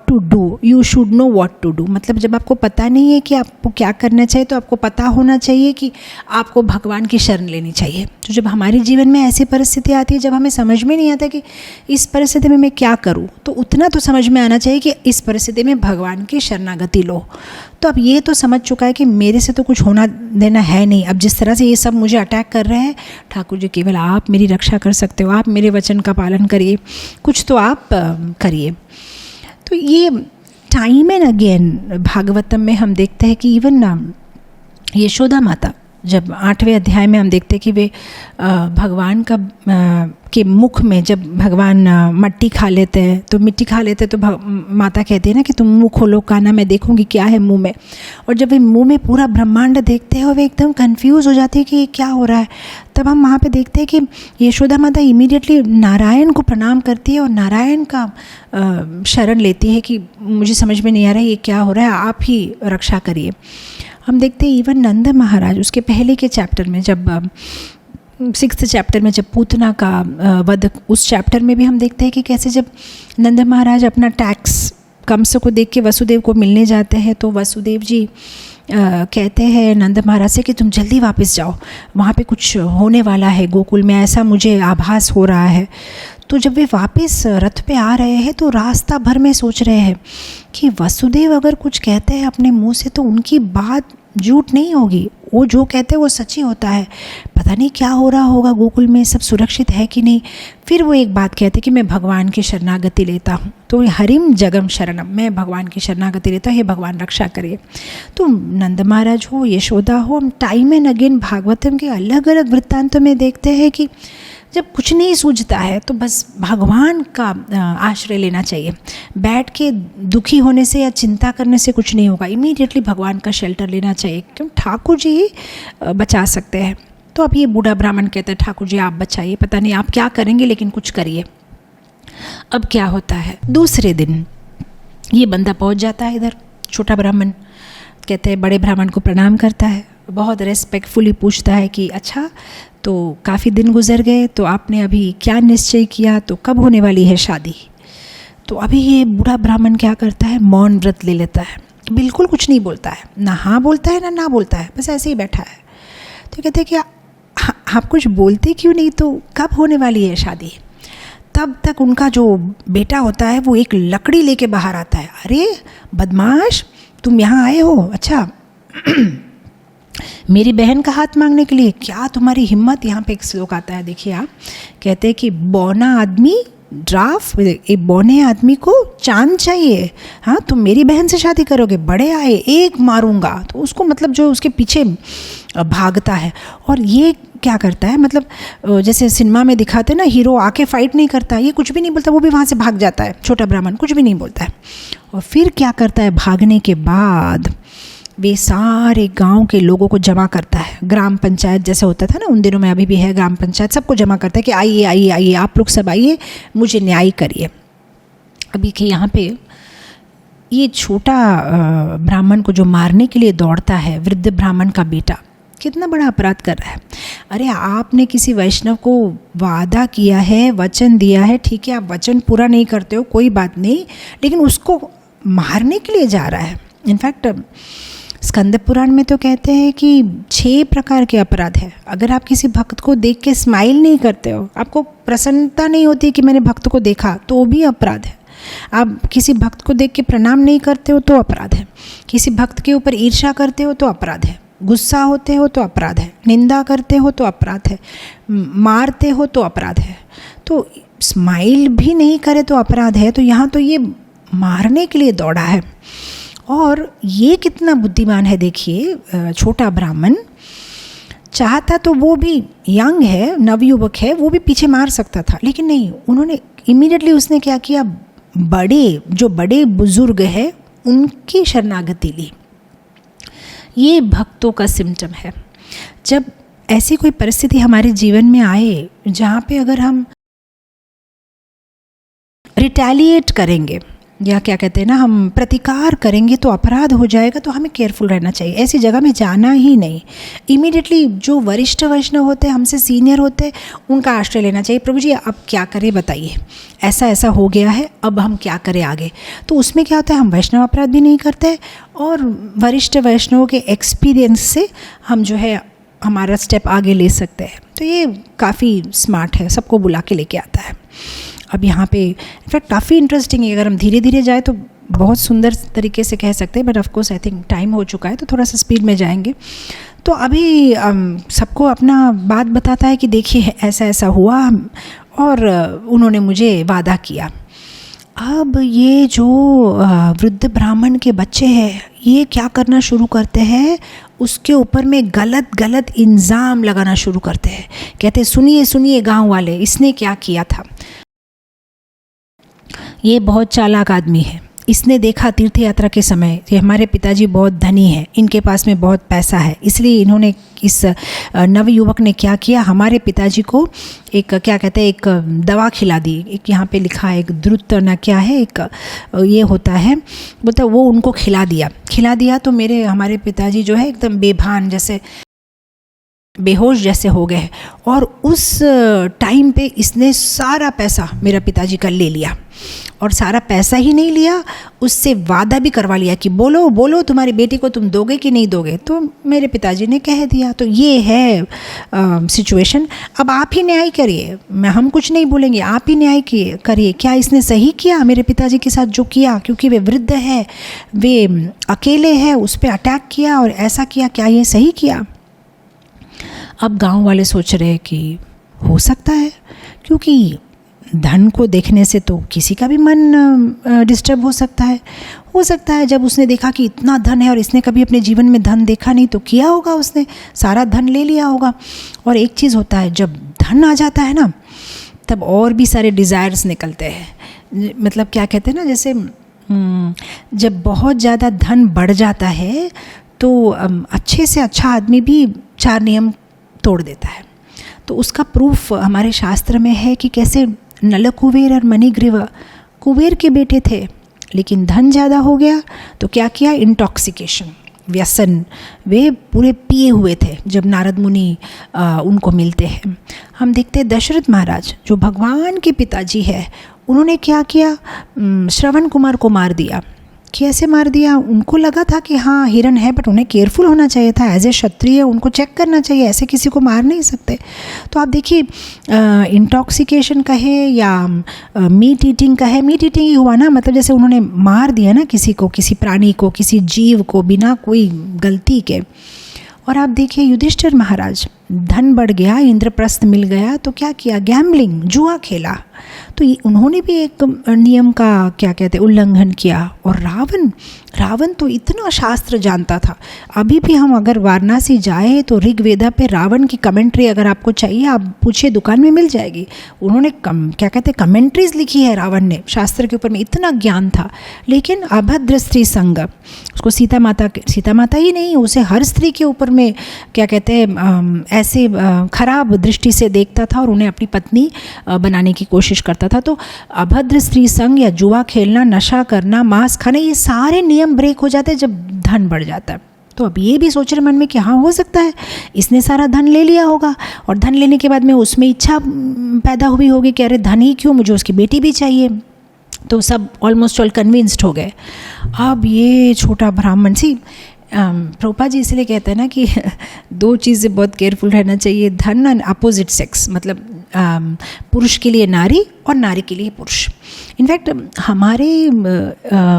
to do, you should know what to do। मतलब जब आपको पता नहीं है कि आपको क्या करना चाहिए तो आपको पता होना चाहिए कि आपको भगवान की शरण लेनी चाहिए। तो जब हमारे जीवन में ऐसी परिस्थिति आती है जब हमें समझ में नहीं आता कि इस परिस्थिति में मैं क्या करूं, तो उतना तो समझ में आना चाहिए कि इस परिस्थिति में भगवान की शरणागति लो। तो अब ये तो समझ चुका है कि मेरे से तो कुछ होना देना है नहीं, अब जिस तरह से ये सब मुझे अटैक कर रहे हैं, ठाकुर जी केवल आप मेरी रक्षा कर सकते हो, आप मेरे वचन का पालन करिए, कुछ तो आप करिए। तो ये टाइम एंड अगेन भागवतम में हम देखते हैं कि इवन यशोदा माता जब 8वें अध्याय में हम देखते हैं कि वे भगवान का के मुख में जब भगवान मिट्टी खा लेते हैं तो माता कहती है ना कि तुम मुँह खोलो काना, मैं देखूंगी क्या है मुंह में। और जब वे मुंह में पूरा ब्रह्मांड देखते हैं और वे एकदम कंफ्यूज हो जाते हैं कि ये क्या हो रहा है, तब हम वहाँ पे देखते हैं कि यशोदा माता इमीडिएटली नारायण को प्रणाम करती है और नारायण का शरण लेती है कि मुझे समझ में नहीं आ रहा है ये क्या हो रहा है, आप ही रक्षा करिए। हम देखते हैं इवन नंद महाराज उसके पहले के चैप्टर में, जब 6th चैप्टर में जब पूतना का वध, उस चैप्टर में भी हम देखते हैं कि कैसे जब नंद महाराज अपना टैक्स कंस को देख के वसुदेव को मिलने जाते हैं तो वसुदेव जी कहते हैं नंद महाराज से कि तुम जल्दी वापस जाओ, वहाँ पे कुछ होने वाला है गोकुल में, ऐसा मुझे आभास हो रहा है। तो जब वे वापस रथ पे आ रहे हैं तो रास्ता भर में सोच रहे हैं कि वसुदेव अगर कुछ कहते हैं अपने मुंह से तो उनकी बात झूठ नहीं होगी, वो जो कहते हैं वो सच ही होता है। पता नहीं क्या हो रहा होगा गोकुल में, सब सुरक्षित है कि नहीं। फिर वो एक बात कहते कि मैं भगवान की शरणागति लेता हूँ, तो हरिम जगम शरणम, मैं भगवान की शरणागति लेता हूँ, हे भगवान रक्षा करिए। तो नंद महाराज हो, यशोदा हो, हम टाइम एंड अगेन भागवतम के अलग अलग वृत्तांतों में देखते हैं कि जब कुछ नहीं सूझता है तो बस भगवान का आश्रय लेना चाहिए। बैठ के दुखी होने से या चिंता करने से कुछ नहीं होगा, इमीडिएटली भगवान का शेल्टर लेना चाहिए, क्यों ठाकुर जी ही बचा सकते हैं। तो अब ये बूढ़ा ब्राह्मण कहता है ठाकुर जी आप बचाइए, पता नहीं आप क्या करेंगे लेकिन कुछ करिए। अब क्या होता है, दूसरे दिन ये बंदा पहुंच जाता है इधर, छोटा ब्राह्मण कहते हैं बड़े ब्राह्मण को प्रणाम करता है, बहुत रेस्पेक्टफुली पूछता है कि अच्छा तो काफ़ी दिन गुजर गए, तो आपने अभी क्या निश्चय किया, तो कब होने वाली है शादी। तो अभी ये बूढ़ा ब्राह्मण क्या करता है, मौन व्रत ले लेता है, बिल्कुल कुछ नहीं बोलता है, ना हाँ बोलता है ना बोलता है, बस ऐसे ही बैठा है। तो कहते हैं कि आप कुछ बोलते क्यों नहीं, तो कब होने वाली है शादी। तब तक उनका जो बेटा होता है वो एक लकड़ी लेके बाहर आता है। अरे बदमाश, तुम यहाँ आए हो, अच्छा मेरी बहन का हाथ मांगने के लिए, क्या तुम्हारी हिम्मत। यहाँ पे एक श्लोक आता है, देखिए आप, कहते हैं कि बौना आदमी ड्राफ, बौने आदमी को चांद चाहिए, हाँ तुम मेरी बहन से शादी करोगे, बड़े आए एक मारूंगा। तो उसको मतलब जो उसके पीछे भागता है, और ये क्या करता है, मतलब जैसे सिनेमा में दिखाते हैं ना, हीरो आके फाइट नहीं करता, ये कुछ भी नहीं बोलता, वो भी वहाँ से भाग जाता है, छोटा ब्राह्मण कुछ भी नहीं बोलता है। और फिर क्या करता है, भागने के बाद वे सारे गांव के लोगों को जमा करता है, ग्राम पंचायत जैसे होता था ना उन दिनों में, अभी भी है ग्राम पंचायत, सबको जमा करता है कि आइए आइए आइए, आप लोग सब आइए, मुझे न्याय करिए। अभी के यहाँ पे ये छोटा ब्राह्मण को जो मारने के लिए दौड़ता है, वृद्ध ब्राह्मण का बेटा, कितना बड़ा अपराध कर रहा है। अरे आपने किसी वैष्णव को वादा किया है, वचन दिया है, ठीक है आप वचन पूरा नहीं करते हो कोई बात नहीं, लेकिन उसको मारने के लिए जा रहा है। इनफैक्ट स्कंद पुराण में तो कहते हैं कि 6 प्रकार के अपराध है। अगर आप किसी भक्त को देख के स्माइल नहीं करते हो, आपको प्रसन्नता नहीं होती कि मैंने भक्त को देखा, तो भी अपराध है। आप किसी भक्त को देख के प्रणाम नहीं करते हो तो अपराध है। किसी भक्त के ऊपर ईर्ष्या करते हो तो अपराध है। गुस्सा होते हो तो अपराध है। निंदा करते हो तो अपराध है। मारते हो तो अपराध है। तो स्माइल भी नहीं करे तो अपराध है। तो यहाँ तो ये मारने के लिए दौड़ा है। और ये कितना बुद्धिमान है देखिए, छोटा ब्राह्मण चाहता तो वो भी यंग है, नवयुवक है, वो भी पीछे मार सकता था, लेकिन नहीं, उन्होंने इमीडिएटली उसने क्या किया, जो बड़े बुजुर्ग है उनकी शरणागति ली। ये भक्तों का सिम्टम है। जब ऐसी कोई परिस्थिति हमारे जीवन में आए जहाँ पे अगर हम रिटेलिएट करेंगे या क्या कहते हैं ना, हम प्रतिकार करेंगे तो अपराध हो जाएगा, तो हमें केयरफुल रहना चाहिए, ऐसी जगह में जाना ही नहीं। इमीडिएटली जो वरिष्ठ वैष्णव होते हैं, हमसे सीनियर होते हैं, उनका आश्रय लेना चाहिए। प्रभु जी अब क्या करें बताइए, ऐसा ऐसा हो गया है, अब हम क्या करें आगे। तो उसमें क्या होता है, हम वैष्णव अपराध भी नहीं करते और वरिष्ठ वैष्णवों के एक्सपीरियंस से हम जो है हमारा स्टेप आगे ले सकते हैं। तो ये काफ़ी स्मार्ट है, सबको बुला के लेके आता है। अब यहाँ पे इनफैक्ट काफ़ी इंटरेस्टिंग है, अगर हम धीरे धीरे जाए तो बहुत सुंदर तरीके से कह सकते हैं, but of course I think time हो चुका है तो थोड़ा सा स्पीड में जाएंगे। तो अभी सबको अपना बात बताता है कि देखिए ऐसा ऐसा हुआ और उन्होंने मुझे वादा किया। अब ये जो वृद्ध ब्राह्मण के बच्चे हैं, ये क्या करना शुरू करते हैं, उसके ऊपर में गलत गलत इल्ज़ाम लगाना शुरू करते हैं। कहते सुनिए सुनिए गाँव वाले, इसने क्या किया था, ये बहुत चालाक आदमी है, इसने देखा तीर्थ यात्रा के समय कि हमारे पिताजी बहुत धनी हैं, इनके पास में बहुत पैसा है, इसलिए इन्होंने इस नवयुवक ने क्या किया, हमारे पिताजी को एक क्या कहते हैं एक दवा खिला दी। एक यहाँ पे लिखा है एक द्रुत ना क्या है, एक ये होता है, बोलता वो उनको खिला दिया तो हमारे पिताजी जो है एकदम बेभान जैसे बेहोश जैसे हो गए। और उस टाइम पे इसने सारा पैसा मेरा पिताजी का ले लिया। और सारा पैसा ही नहीं लिया, उससे वादा भी करवा लिया कि बोलो बोलो तुम्हारी बेटी को तुम दोगे कि नहीं दोगे। तो मेरे पिताजी ने कह दिया। तो ये है सिचुएशन। अब आप ही न्याय करिए, हम कुछ नहीं बोलेंगे, आप ही न्याय करिए। क्या इसने सही किया मेरे पिताजी के साथ जो किया? क्योंकि वे वृद्ध है, वे अकेले हैं, उस पर अटैक किया और ऐसा किया, क्या ये सही किया? अब गांव वाले सोच रहे हैं कि हो सकता है, क्योंकि धन को देखने से तो किसी का भी मन डिस्टर्ब हो सकता है। हो सकता है जब उसने देखा कि इतना धन है और इसने कभी अपने जीवन में धन देखा नहीं, तो किया होगा उसने, सारा धन ले लिया होगा। और एक चीज़ होता है, जब धन आ जाता है ना, तब और भी सारे डिज़ायर्स निकलते हैं। मतलब क्या कहते हैं ना, जैसे जब बहुत ज़्यादा धन बढ़ जाता है तो अच्छे से अच्छा आदमी भी 4 नियम तोड़ देता है। तो उसका प्रूफ हमारे शास्त्र में है कि कैसे नल कुबेर और मणिग्रीव कुबेर के बेटे थे, लेकिन धन ज़्यादा हो गया तो क्या किया? इंटॉक्सिकेशन, व्यसन, वे पूरे पिए हुए थे जब नारद मुनि उनको मिलते हैं। हम देखते हैं दशरथ महाराज जो भगवान के पिताजी है, उन्होंने क्या किया? श्रवण कुमार को मार दिया। कैसे मार दिया? उनको लगा था कि हाँ हिरण है, बट उन्हें केयरफुल होना चाहिए था। एज ए क्षत्रिय उनको चेक करना चाहिए, ऐसे किसी को मार नहीं सकते। तो आप देखिए, इंटॉक्सिकेशन कहे या मीट ईटिंग कहे, मीट ईटिंग ही हुआ ना, मतलब जैसे उन्होंने मार दिया ना किसी को, किसी प्राणी को, किसी जीव को बिना कोई गलती के। और आप देखिए युधिष्ठिर महाराज, धन बढ़ गया, इंद्रप्रस्थ मिल गया, तो क्या किया? गैम्बलिंग, जुआ खेला। तो उन्होंने भी एक नियम का क्या कहते हैं उल्लंघन किया। और रावण तो इतना शास्त्र जानता था। अभी भी हम अगर वाराणसी जाए तो ऋग्वेदा पे रावण की कमेंट्री अगर आपको चाहिए, आप पूछिए, दुकान में मिल जाएगी। उन्होंने क्या कहते हैं कमेंट्रीज लिखी है रावण ने शास्त्र के ऊपर में, इतना ज्ञान था। लेकिन अभद्र स्त्री संग, उसको सीता माता ही नहीं, उसे हर स्त्री के ऊपर में क्या कहते हैं ऐसे खराब दृष्टि से देखता था और उन्हें अपनी पत्नी बनाने की कोशिश करता था। तो अभद्र स्त्री संग या जुआ खेलना, नशा करना, मांस खाना, ये सारे नियम ब्रेक हो जाते हैं जब धन बढ़ जाता है। तो अब ये भी सोच रहे मन में कि हाँ हो सकता है इसने सारा धन ले लिया होगा, और धन लेने के बाद में उसमें इच्छा पैदा हुई होगी कि अरे धन ही क्यों, मुझे उसकी बेटी भी चाहिए। तो सब ऑलमोस्ट ऑल कन्विंस्ड हो गए। अब ये छोटा ब्राह्मण सी प्रभुपाद जी इसलिए कहते हैं ना कि 2 चीज़ें बहुत केयरफुल रहना चाहिए, धन एंड अपोजिट सेक्स, मतलब पुरुष के लिए नारी और नारी के लिए पुरुष। इनफैक्ट हमारे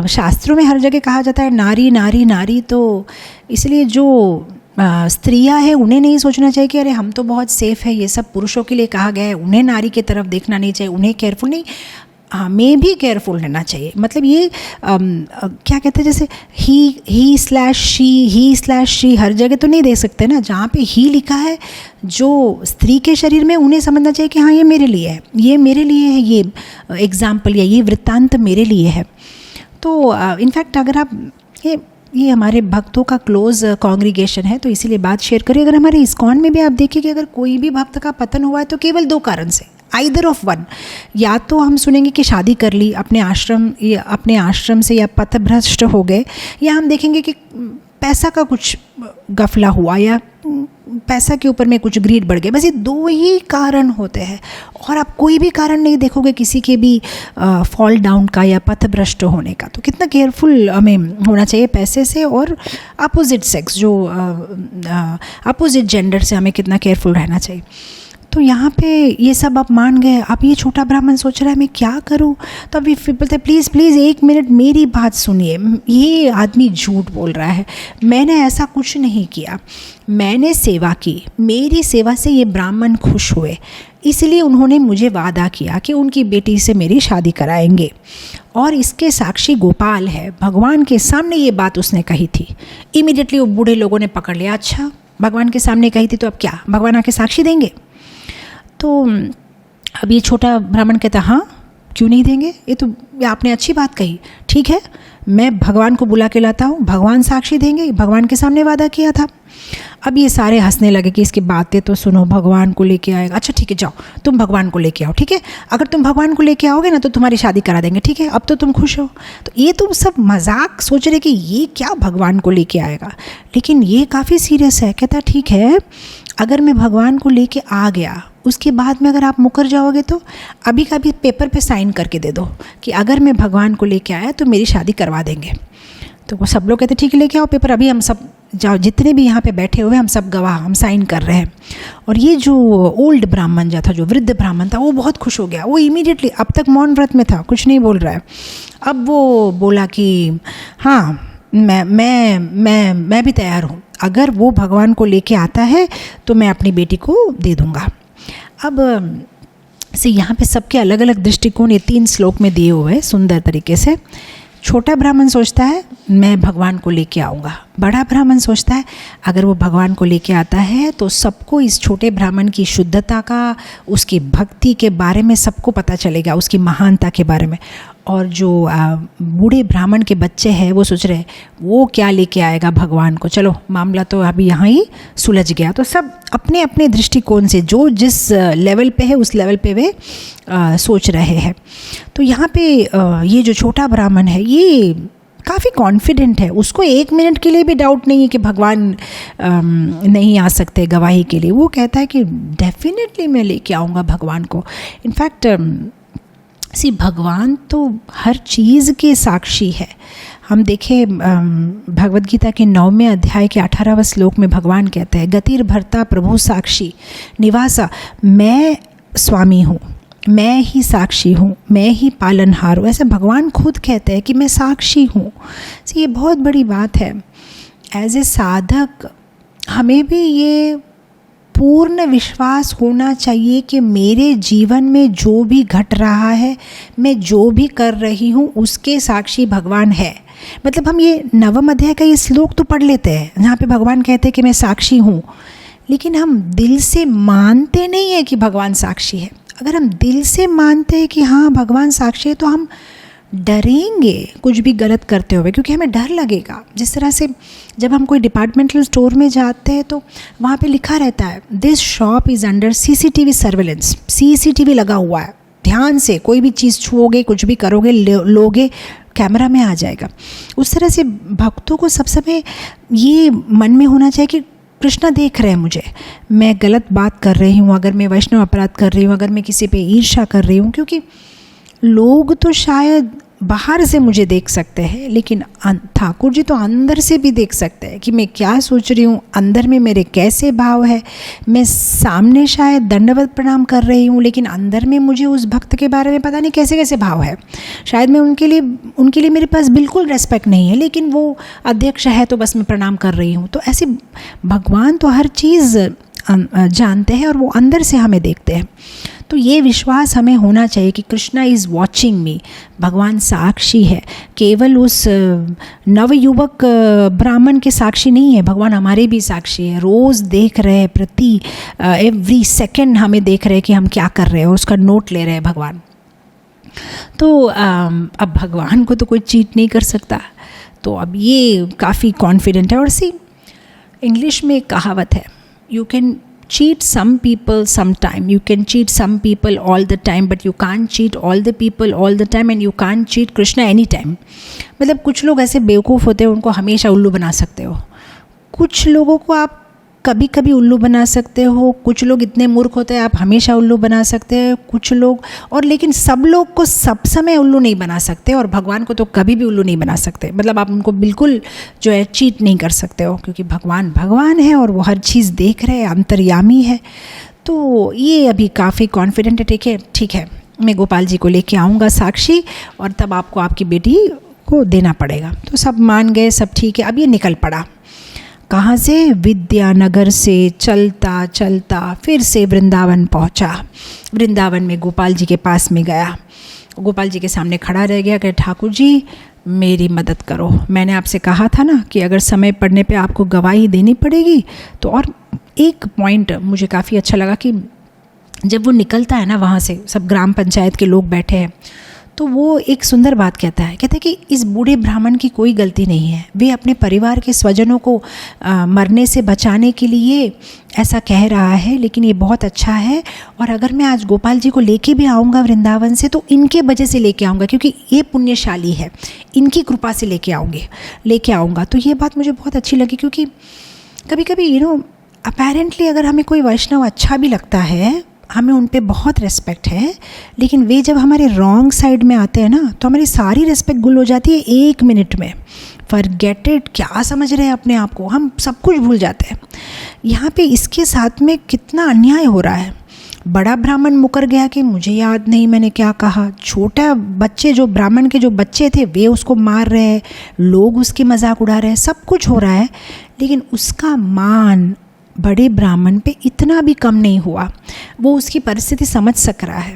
शास्त्रों में हर जगह कहा जाता है नारी नारी नारी, तो इसलिए जो स्त्रियां हैं उन्हें नहीं सोचना चाहिए कि अरे हम तो बहुत सेफ है, ये सब पुरुषों के लिए कहा गया है, उन्हें नारी की तरफ देखना नहीं चाहिए, उन्हें केयरफुल नहीं, हमें भी केयरफुल रहना चाहिए। मतलब ये क्या कहते हैं, जैसे ही स्लैश शी हर जगह तो नहीं दे सकते ना। जहाँ पे ही लिखा है जो स्त्री के शरीर में, उन्हें समझना चाहिए कि हाँ ये मेरे लिए है, ये मेरे लिए है, ये एग्जाम्पल या ये वृत्तांत मेरे लिए है। तो इनफैक्ट अगर आप ये हमारे भक्तों का क्लोज कॉन्ग्रीगेशन है तो इसीलिए बात शेयर करिए। अगर हमारे इस्कॉन में भी आप देखिए कि अगर कोई भी भक्त का पतन हुआ है तो केवल 2 कारण से, आइदर ऑफ वन, या तो हम सुनेंगे कि शादी कर ली अपने आश्रम से या पथभ्रष्ट हो गए, या हम देखेंगे कि पैसा का कुछ गफला हुआ या पैसा के ऊपर में कुछ ग्रीड बढ़ गया। बस ये 2 ही कारण होते हैं, और आप कोई भी कारण नहीं देखोगे किसी के भी फॉल डाउन का या पथभ्रष्ट होने का। तो कितना केयरफुल हमें होना चाहिए पैसे से, और अपोजिट सेक्स जो अपोजिट जेंडर से हमें कितना केयरफुल रहना चाहिए। तो यहाँ पे ये सब आप मान गए। अब ये छोटा ब्राह्मण सोच रहा है मैं क्या करूँ। तो अभी फिर बोलते प्लीज़ 1 मिनट मेरी बात सुनिए, ये आदमी झूठ बोल रहा है, मैंने ऐसा कुछ नहीं किया, मैंने सेवा की, मेरी सेवा से ये ब्राह्मण खुश हुए, इसलिए उन्होंने मुझे वादा किया कि उनकी बेटी से मेरी शादी कराएंगे, और इसके साक्षी गोपाल है, भगवान के सामने ये बात उसने कही थी। इमीडिएटली वो बूढ़े लोगों ने पकड़ लिया, अच्छा भगवान के सामने कही थी तो अब क्या भगवान आके साक्षी देंगे। तो अब ये छोटा ब्राह्मण कहता हाँ क्यों नहीं देंगे, ये तो आपने अच्छी बात कही, ठीक है मैं भगवान को बुला के लाता हूँ, भगवान साक्षी देंगे, भगवान के सामने वादा किया था। अब ये सारे हंसने लगे कि इसकी बातें तो सुनो, भगवान को लेके आएगा, अच्छा ठीक है जाओ तुम भगवान को लेके आओ, ठीक है अगर तुम भगवान को लेके आओगे ना तो तुम्हारी शादी करा देंगे, ठीक है अब तो तुम खुश हो। तो ये तुम सब मजाक सोच रहे कि ये क्या भगवान को लेके आएगा, लेकिन ये काफ़ी सीरियस है। कहता ठीक है अगर मैं भगवान को लेके आ गया उसके बाद में अगर आप मुकर जाओगे तो अभी का भी पेपर पे साइन करके दे दो कि अगर मैं भगवान को लेके आया तो मेरी शादी करवा देंगे। तो वो सब लोग कहते ठीक है लेके आओ पेपर, अभी हम सब जाओ, जितने भी यहाँ पे बैठे हुए हम सब गवाह, हम साइन कर रहे हैं। और ये जो ओल्ड ब्राह्मण जो था, जो वृद्ध ब्राह्मण था, वो बहुत खुश हो गया। वो इमीडिएटली, अब तक मौन व्रत में था, कुछ नहीं बोल रहा है, अब वो बोला कि हाँ मैं भी तैयार हूँ, अगर वो भगवान को लेके आता है तो मैं अपनी बेटी को दे दूँगा। अब से यहाँ पे सबके अलग अलग दृष्टिकोण ये 3 श्लोक में दिए हुए हैं सुंदर तरीके से। छोटा ब्राह्मण सोचता है मैं भगवान को लेके आऊँगा, बड़ा ब्राह्मण सोचता है अगर वो भगवान को लेके आता है तो सबको इस छोटे ब्राह्मण की शुद्धता का, उसकी भक्ति के बारे में सबको पता चलेगा, उसकी महानता के बारे में। और जो बूढ़े ब्राह्मण के बच्चे हैं वो सोच रहे हैं वो क्या लेके आएगा भगवान को, चलो मामला तो अभी यहाँ ही सुलझ गया। तो सब अपने अपने दृष्टिकोण से जो जिस लेवल पे है उस लेवल पे वे सोच रहे हैं। तो यहाँ पे ये जो छोटा ब्राह्मण है ये काफ़ी कॉन्फिडेंट है, उसको 1 मिनट के लिए भी डाउट नहीं है कि भगवान नहीं आ सकते गवाही के लिए। वो कहता है कि डेफिनेटली मैं लेके आऊँगा भगवान को। इनफैक्ट भगवान तो हर चीज़ के साक्षी है। हम देखें भगवद गीता के 9वें अध्याय के 18वें श्लोक में भगवान कहते हैं गतिर भर्ता प्रभु साक्षी निवासा, मैं स्वामी हूँ, मैं ही साक्षी हूँ, मैं ही पालनहार हूँ। ऐसे भगवान खुद कहते हैं कि मैं साक्षी हूँ। ये बहुत बड़ी बात है। एज ए साधक हमें भी ये पूर्ण विश्वास होना चाहिए कि मेरे जीवन में जो भी घट रहा है, मैं जो भी कर रही हूँ उसके साक्षी भगवान है। मतलब हम ये 9वें अध्याय का ये श्लोक तो पढ़ लेते हैं जहाँ पे भगवान कहते हैं कि मैं साक्षी हूँ, लेकिन हम दिल से मानते नहीं है कि भगवान साक्षी है। अगर हम दिल से मानते हैं कि हाँ भगवान साक्षी है तो हम डरेंगे कुछ भी गलत करते हुए, क्योंकि हमें डर लगेगा। जिस तरह से जब हम कोई डिपार्टमेंटल स्टोर में जाते हैं तो वहाँ पे लिखा रहता है this shop is under CCTV surveillance, CCTV लगा हुआ है, ध्यान से कोई भी चीज़ छुओगे कुछ भी करोगे लोगे कैमरा में आ जाएगा। उस तरह से भक्तों को सब समय ये मन में होना चाहिए कि कृष्णा देख रहे हैं मुझे, मैं गलत बात कर रही हूँ, अगर मैं वैष्णव अपराध कर रही हूँ, अगर मैं किसी पे ईर्ष्या कर रही हूँ, क्योंकि लोग तो शायद बाहर से मुझे देख सकते हैं लेकिन ठाकुर जी तो अंदर से भी देख सकते हैं कि मैं क्या सोच रही हूँ, अंदर में मेरे कैसे भाव है। मैं सामने शायद दंडवत प्रणाम कर रही हूँ लेकिन अंदर में मुझे उस भक्त के बारे में पता नहीं कैसे कैसे भाव है। शायद मैं उनके लिए मेरे पास बिल्कुल रेस्पेक्ट नहीं है, लेकिन वो अध्यक्ष है तो बस मैं प्रणाम कर रही हूँ। तो ऐसे भगवान तो हर चीज़ जानते हैं और वो अंदर से हमें देखते हैं। तो ये विश्वास हमें होना चाहिए कि कृष्णा इज़ वॉचिंग मी, भगवान साक्षी है। केवल उस नवयुवक ब्राह्मण के साक्षी नहीं है, भगवान हमारे भी साक्षी है। रोज़ देख रहे हैं, प्रति एवरी सेकंड हमें देख रहे हैं कि हम क्या कर रहे हैं और उसका नोट ले रहे हैं भगवान। तो अब भगवान को तो कोई चीट नहीं कर सकता, तो अब ये काफ़ी कॉन्फिडेंट है। और इंग्लिश में एक कहावत है, you can cheat some people sometime, you can cheat some people all the time, but you can't cheat all the people all the time and you can't cheat Krishna anytime। मतलब कुछ लोग ऐसे बेवकूफ़ होते हैं उनको हमेशा उल्लू बना सकते हो, कुछ लोगों को आप कभी कभी उल्लू बना सकते हो, कुछ लोग इतने मूर्ख होते हैं आप हमेशा उल्लू बना सकते हैं कुछ लोग, और लेकिन सब लोग को सब समय उल्लू नहीं बना सकते और भगवान को तो कभी भी उल्लू नहीं बना सकते। मतलब आप उनको बिल्कुल जो है चीट नहीं कर सकते हो, क्योंकि भगवान भगवान है और वो हर चीज़ देख रहे हैं, अंतर्यामी है। तो ये अभी काफ़ी कॉन्फिडेंट है। ठीक है मैं गोपाल जी को लेके आऊँगा साक्षी, और तब आपको आपकी बेटी को देना पड़ेगा। तो सब मान गए, सब ठीक है। अब ये निकल पड़ा कहाँ से, विद्यानगर से चलता चलता फिर से वृंदावन पहुँचा। वृंदावन में गोपाल जी के पास में गया, गोपाल जी के सामने खड़ा रह गया कि ठाकुर जी मेरी मदद करो, मैंने आपसे कहा था ना कि अगर समय पड़ने पे आपको गवाही देनी पड़ेगी। तो और एक पॉइंट मुझे काफ़ी अच्छा लगा कि जब वो निकलता है ना वहाँ से, सब ग्राम पंचायत के लोग बैठे हैं, तो वो एक सुंदर बात कहता है कि इस बूढ़े ब्राह्मण की कोई गलती नहीं है, वे अपने परिवार के स्वजनों को मरने से बचाने के लिए ऐसा कह रहा है, लेकिन ये बहुत अच्छा है। और अगर मैं आज गोपाल जी को लेके भी आऊँगा वृंदावन से तो इनके वजह से लेके आऊँगा, क्योंकि ये पुण्यशाली है, इनकी कृपा से लेके आऊँगा। तो ये बात मुझे बहुत अच्छी लगी, क्योंकि कभी कभी अपेरेंटली अगर हमें कोई वैष्णव अच्छा भी लगता है हमें उन पे बहुत रिस्पेक्ट है, लेकिन वे जब हमारे रॉन्ग साइड में आते हैं ना तो हमारी सारी रिस्पेक्ट गुल हो जाती है 1 मिनट में। फॉरगेट इट, क्या समझ रहे हैं अपने आप को, हम सब कुछ भूल जाते हैं। यहाँ पे इसके साथ में कितना अन्याय हो रहा है। बड़ा ब्राह्मण मुकर गया कि मुझे याद नहीं मैंने क्या कहा, छोटा बच्चे जो ब्राह्मण के जो बच्चे थे वे उसको मार रहे हैं, लोग उसकी मजाक उड़ा रहे हैं, सब कुछ हो रहा है, लेकिन उसका मान बड़े ब्राह्मण पे इतना भी कम नहीं हुआ। वो उसकी परिस्थिति समझ सक रहा है।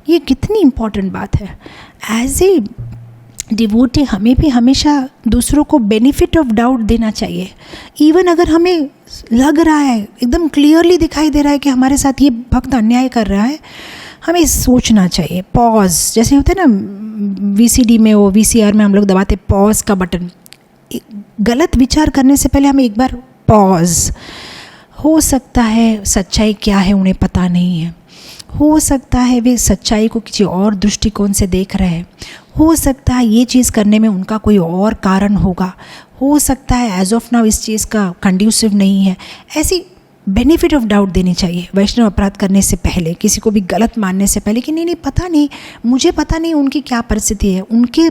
ये कितनी इम्पॉर्टेंट बात है। एज ए डिवोटी हमें भी हमेशा दूसरों को बेनिफिट ऑफ डाउट देना चाहिए। इवन अगर हमें लग रहा है, एकदम क्लियरली दिखाई दे रहा है कि हमारे साथ ये भक्त अन्याय कर रहा है, हमें सोचना चाहिए। पॉज, जैसे होता है ना VCD में, वो VCR में हम लोग दबाते पॉज का बटन। गलत विचार करने से पहले हमें एक बार पॉज। हो सकता है सच्चाई क्या है उन्हें पता नहीं है, हो सकता है वे सच्चाई को किसी और दृष्टिकोण से देख रहे हैं, हो सकता है ये चीज़ करने में उनका कोई और कारण होगा, हो सकता है एज ऑफ नाउ इस चीज़ का कंड्यूसिव नहीं है। ऐसी बेनिफिट ऑफ डाउट देनी चाहिए वैष्णव अपराध करने से पहले, किसी को भी गलत मानने से पहले कि नहीं पता नहीं, मुझे पता नहीं उनकी क्या परिस्थिति है, उनके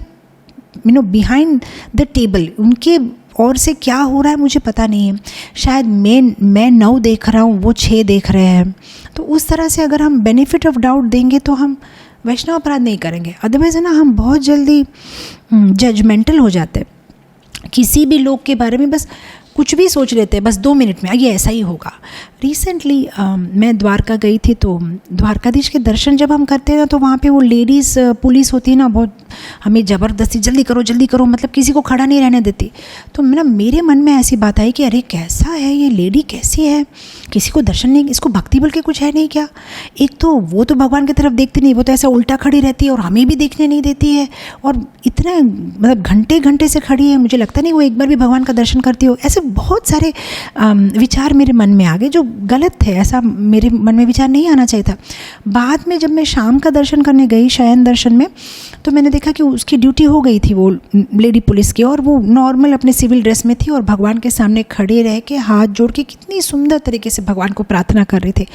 बिहाइंड द टेबल उनके और से क्या हो रहा है मुझे पता नहीं है। शायद मैं 9 देख रहा हूँ, वो 6 देख रहे हैं। तो उस तरह से अगर हम बेनिफिट ऑफ डाउट देंगे तो हम वैष्णव अपराध नहीं करेंगे। अदरवाइज है ना, हम बहुत जल्दी जजमेंटल हो जाते हैं। किसी भी लोग के बारे में बस कुछ भी सोच लेते हैं, बस 2 मिनट में ये ऐसा ही होगा। रिसेंटली मैं द्वारका गई थी, तो द्वारकाधीश के दर्शन जब हम करते हैं ना तो वहाँ पे वो लेडीज़ पुलिस होती है ना, बहुत हमें ज़बरदस्ती जल्दी करो, मतलब किसी को खड़ा नहीं रहने देती। तो मेरे मन में ऐसी बात आई कि अरे कैसा है ये लेडी, कैसी है, किसी को दर्शन नहीं, इसको भक्ति बोल के कुछ है नहीं क्या। एक तो वो तो भगवान की तरफ देखती नहीं, वो तो ऐसा उल्टा खड़ी रहती है और हमें भी देखने नहीं देती है, और इतना मतलब घंटे से खड़ी है, मुझे लगता नहीं वो एक बार भी भगवान का दर्शन करती हो। ऐसे बहुत सारे विचार मेरे मन में आ गए जो गलत थे, ऐसा मेरे मन में विचार नहीं आना चाहिए था। बाद में जब मैं शाम का दर्शन करने गई शयन दर्शन में, तो मैंने देखा कि उसकी ड्यूटी हो गई थी वो लेडी पुलिस की, और वो नॉर्मल अपने सिविल ड्रेस में थी और भगवान के सामने खड़े रह के हाथ जोड़ के कितनी सुंदर तरीके से भगवान को प्रार्थना कर रहे थे।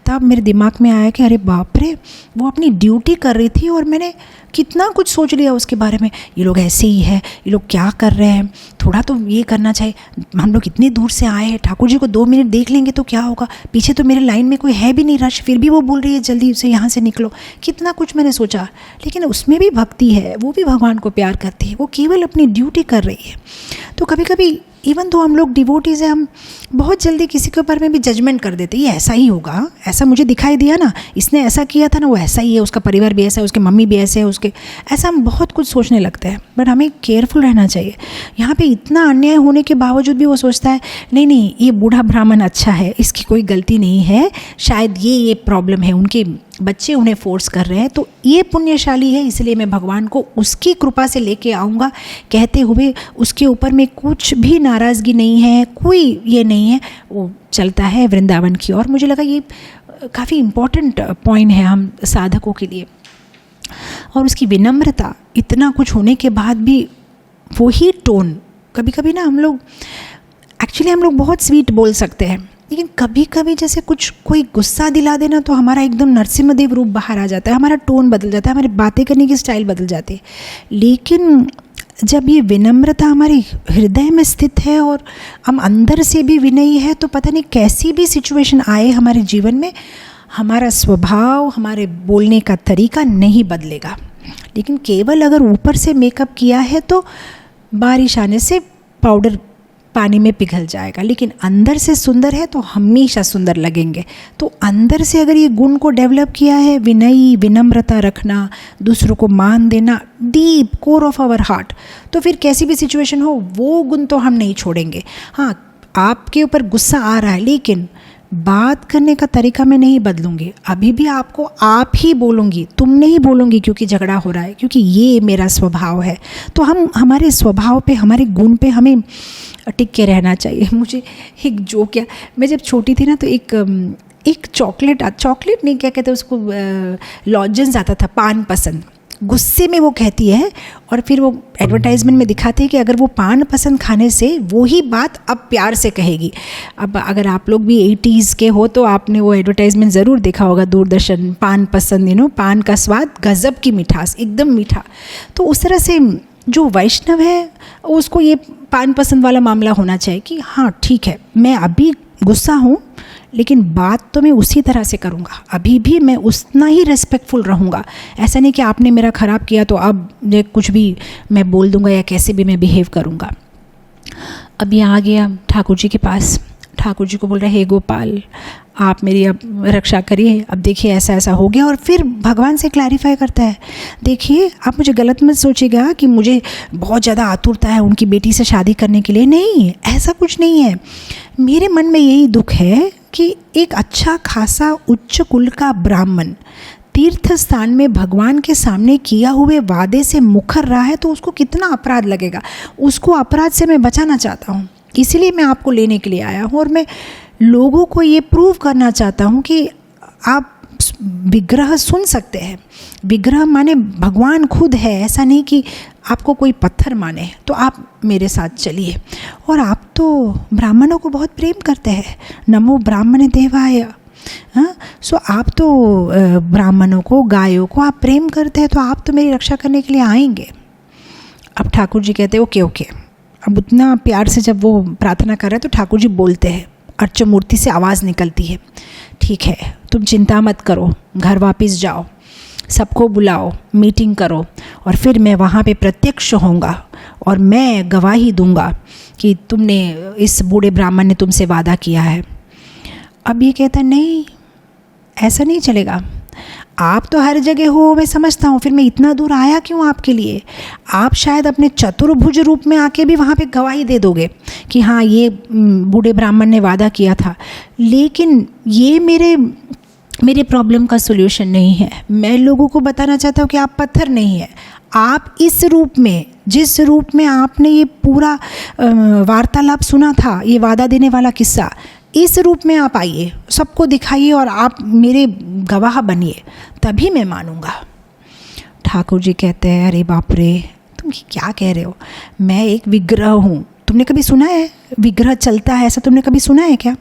तब मेरे दिमाग में आया कि अरे बाप रे, वो अपनी ड्यूटी कर रही थी और मैंने कितना कुछ सोच लिया उसके बारे में। ये लोग ऐसे ही है, ये लोग क्या कर रहे हैं, थोड़ा तो ये करना चाहिए, हम लोग इतनी दूर से आए हैं, ठाकुर जी को 2 मिनट देख लेंगे तो क्या होगा, पीछे तो मेरे लाइन में कोई है भी नहीं रश, फिर भी वो बोल रही है जल्दी से यहाँ से निकलो। कितना कुछ मैंने सोचा, लेकिन उसमें भी भक्ति है, वो भी भगवान को प्यार करती है, वो केवल अपनी ड्यूटी कर रही है। तो कभी कभी इवन तो हम लोग डिवोटीज़ हैं, हम बहुत जल्दी किसी के ऊपर में भी जजमेंट कर देते, ये ऐसा ही होगा, ऐसा मुझे दिखाई दिया ना, इसने ऐसा किया था ना, वो ऐसा ही है, उसका परिवार भी ऐसा है, उसके मम्मी भी ऐसे है, उसके ऐसा हम बहुत कुछ सोचने लगते हैं। बट हमें केयरफुल रहना चाहिए। यहाँ पे इतना अन्याय होने के बावजूद भी वो सोचता है नहीं ये बूढ़ा ब्राह्मण अच्छा है, इसकी कोई गलती नहीं है, शायद ये प्रॉब्लम है, उनके बच्चे उन्हें फोर्स कर रहे हैं, तो ये पुण्यशाली है, इसलिए मैं भगवान को उसकी कृपा से लेके आऊँगा, कहते हुए उसके ऊपर में कुछ भी नाराज़गी नहीं है, कोई ये नहीं है, वो चलता है वृंदावन की ओर। मुझे लगा ये काफ़ी इम्पॉर्टेंट पॉइंट है हम साधकों के लिए। और उसकी विनम्रता, इतना कुछ होने के बाद भी वही टोन। कभी कभी ना हम लोग बहुत स्वीट बोल सकते हैं, लेकिन कभी कभी जैसे कोई गुस्सा दिला देना तो हमारा एकदम नरसिम्हदेव रूप बाहर आ जाता है, हमारा टोन बदल जाता है, हमारी बातें करने की स्टाइल बदल जाती है। लेकिन जब ये विनम्रता हमारे हृदय में स्थित है और हम अंदर से भी विनयी है, तो पता नहीं कैसी भी सिचुएशन आए हमारे जीवन में, हमारा स्वभाव, हमारे बोलने का तरीका नहीं बदलेगा। लेकिन केवल अगर ऊपर से मेकअप किया है तो बारिश आने से पाउडर पानी में पिघल जाएगा, लेकिन अंदर से सुंदर है तो हमेशा सुंदर लगेंगे। तो अंदर से अगर ये गुण को डेवलप किया है, विनयी, विनम्रता रखना, दूसरों को मान देना, deep core of our heart, तो फिर कैसी भी सिचुएशन हो वो गुण तो हम नहीं छोड़ेंगे। हाँ, आपके ऊपर गुस्सा आ रहा है, लेकिन बात करने का तरीका मैं नहीं बदलूंगी, अभी भी आपको आप ही बोलूँगी, तुम नहीं बोलूँगी क्योंकि झगड़ा हो रहा है, क्योंकि ये मेरा स्वभाव है। तो हम हमारे स्वभाव पे, हमारे गुण पे हमें टिक के रहना चाहिए। मुझे एक जोक, मैं जब छोटी थी ना तो एक चॉकलेट नहीं, क्या कहते हैं उसको, लॉजेंस आता था, पान पसंद, गुस्से में वो कहती है, और फिर वो एडवर्टाइजमेंट में दिखाते हैं कि अगर वो पान पसंद खाने से वो ही बात अब प्यार से कहेगी। अब अगर आप लोग भी 80s के हो तो आपने वो एडवर्टाइजमेंट ज़रूर देखा होगा, दूरदर्शन, पान पसंद, पान का स्वाद गज़ब की मिठास, एकदम मीठा। तो उस तरह से जो वैष्णव है उसको ये पान पसंद वाला मामला होना चाहिए कि हाँ ठीक है, मैं अभी गुस्सा हूँ लेकिन बात तो मैं उसी तरह से करूँगा, अभी भी मैं उतना ही रेस्पेक्टफुल रहूँगा। ऐसा नहीं कि आपने मेरा ख़राब किया तो अब ये कुछ भी मैं बोल दूँगा या कैसे भी मैं बिहेव करूँगा। अब ये आ गया ठाकुर जी के पास, ठाकुर जी को बोल रहे, हे गोपाल आप मेरी अब रक्षा करिए, अब देखिए ऐसा ऐसा हो गया। और फिर भगवान से क्लैरिफाई करता है, देखिए आप मुझे गलत मत सोचिएगा कि मुझे बहुत ज़्यादा आतुरता है उनकी बेटी से शादी करने के लिए, नहीं, ऐसा कुछ नहीं है। मेरे मन में यही दुख है कि एक अच्छा खासा उच्च कुल का ब्राह्मण तीर्थ स्थान में भगवान के सामने किया हुए वादे से मुकर रहा है तो उसको कितना अपराध लगेगा। उसको अपराध से मैं बचाना चाहता हूँ, इसीलिए मैं आपको लेने के लिए आया हूँ। और मैं लोगों को ये प्रूव करना चाहता हूँ कि आप विग्रह सुन सकते हैं। विग्रह माने भगवान खुद है, ऐसा नहीं कि आपको कोई पत्थर माने। तो आप मेरे साथ चलिए। और आप तो ब्राह्मणों को बहुत प्रेम करते हैं, नमो ब्राह्मण देवाय। हाँ, सो आप तो ब्राह्मणों को, गायों को आप प्रेम करते हैं, तो आप तो मेरी रक्षा करने के लिए आएंगे। अब ठाकुर जी कहते हैं ओके ओके। अब उतना प्यार से जब वो प्रार्थना कर रहे हैं तो ठाकुर जी बोलते हैं, अर्चमूर्ति से आवाज़ निकलती है, ठीक है तुम चिंता मत करो, घर वापस जाओ, सबको बुलाओ, मीटिंग करो, और फिर मैं वहाँ पे प्रत्यक्ष होऊंगा और मैं गवाही दूंगा कि तुमने, इस बूढ़े ब्राह्मण ने तुमसे वादा किया है। अब ये कहता नहीं, ऐसा नहीं चलेगा, आप तो हर जगह हो, मैं समझता हूँ, फिर मैं इतना दूर आया क्यों आपके लिए। आप शायद अपने चतुर्भुज रूप में आके भी वहाँ पे गवाही दे दोगे कि हाँ ये बूढ़े ब्राह्मण ने वादा किया था, लेकिन ये मेरे प्रॉब्लम का सॉल्यूशन नहीं है। मैं लोगों को बताना चाहता हूँ कि आप पत्थर नहीं है, आप इस रूप में, जिस रूप में आपने ये पूरा वार्तालाप सुना था, ये वादा देने वाला किस्सा, इस रूप में आप आइए, सबको दिखाइए और आप मेरे गवाह बनिए, तभी मैं मानूंगा। ठाकुर जी कहते हैं अरे बाप रे, तुम क्या कह रहे हो, मैं एक विग्रह हूँ। तुमने कभी सुना है विग्रह चलता है, ऐसा तुमने कभी सुना है क्या?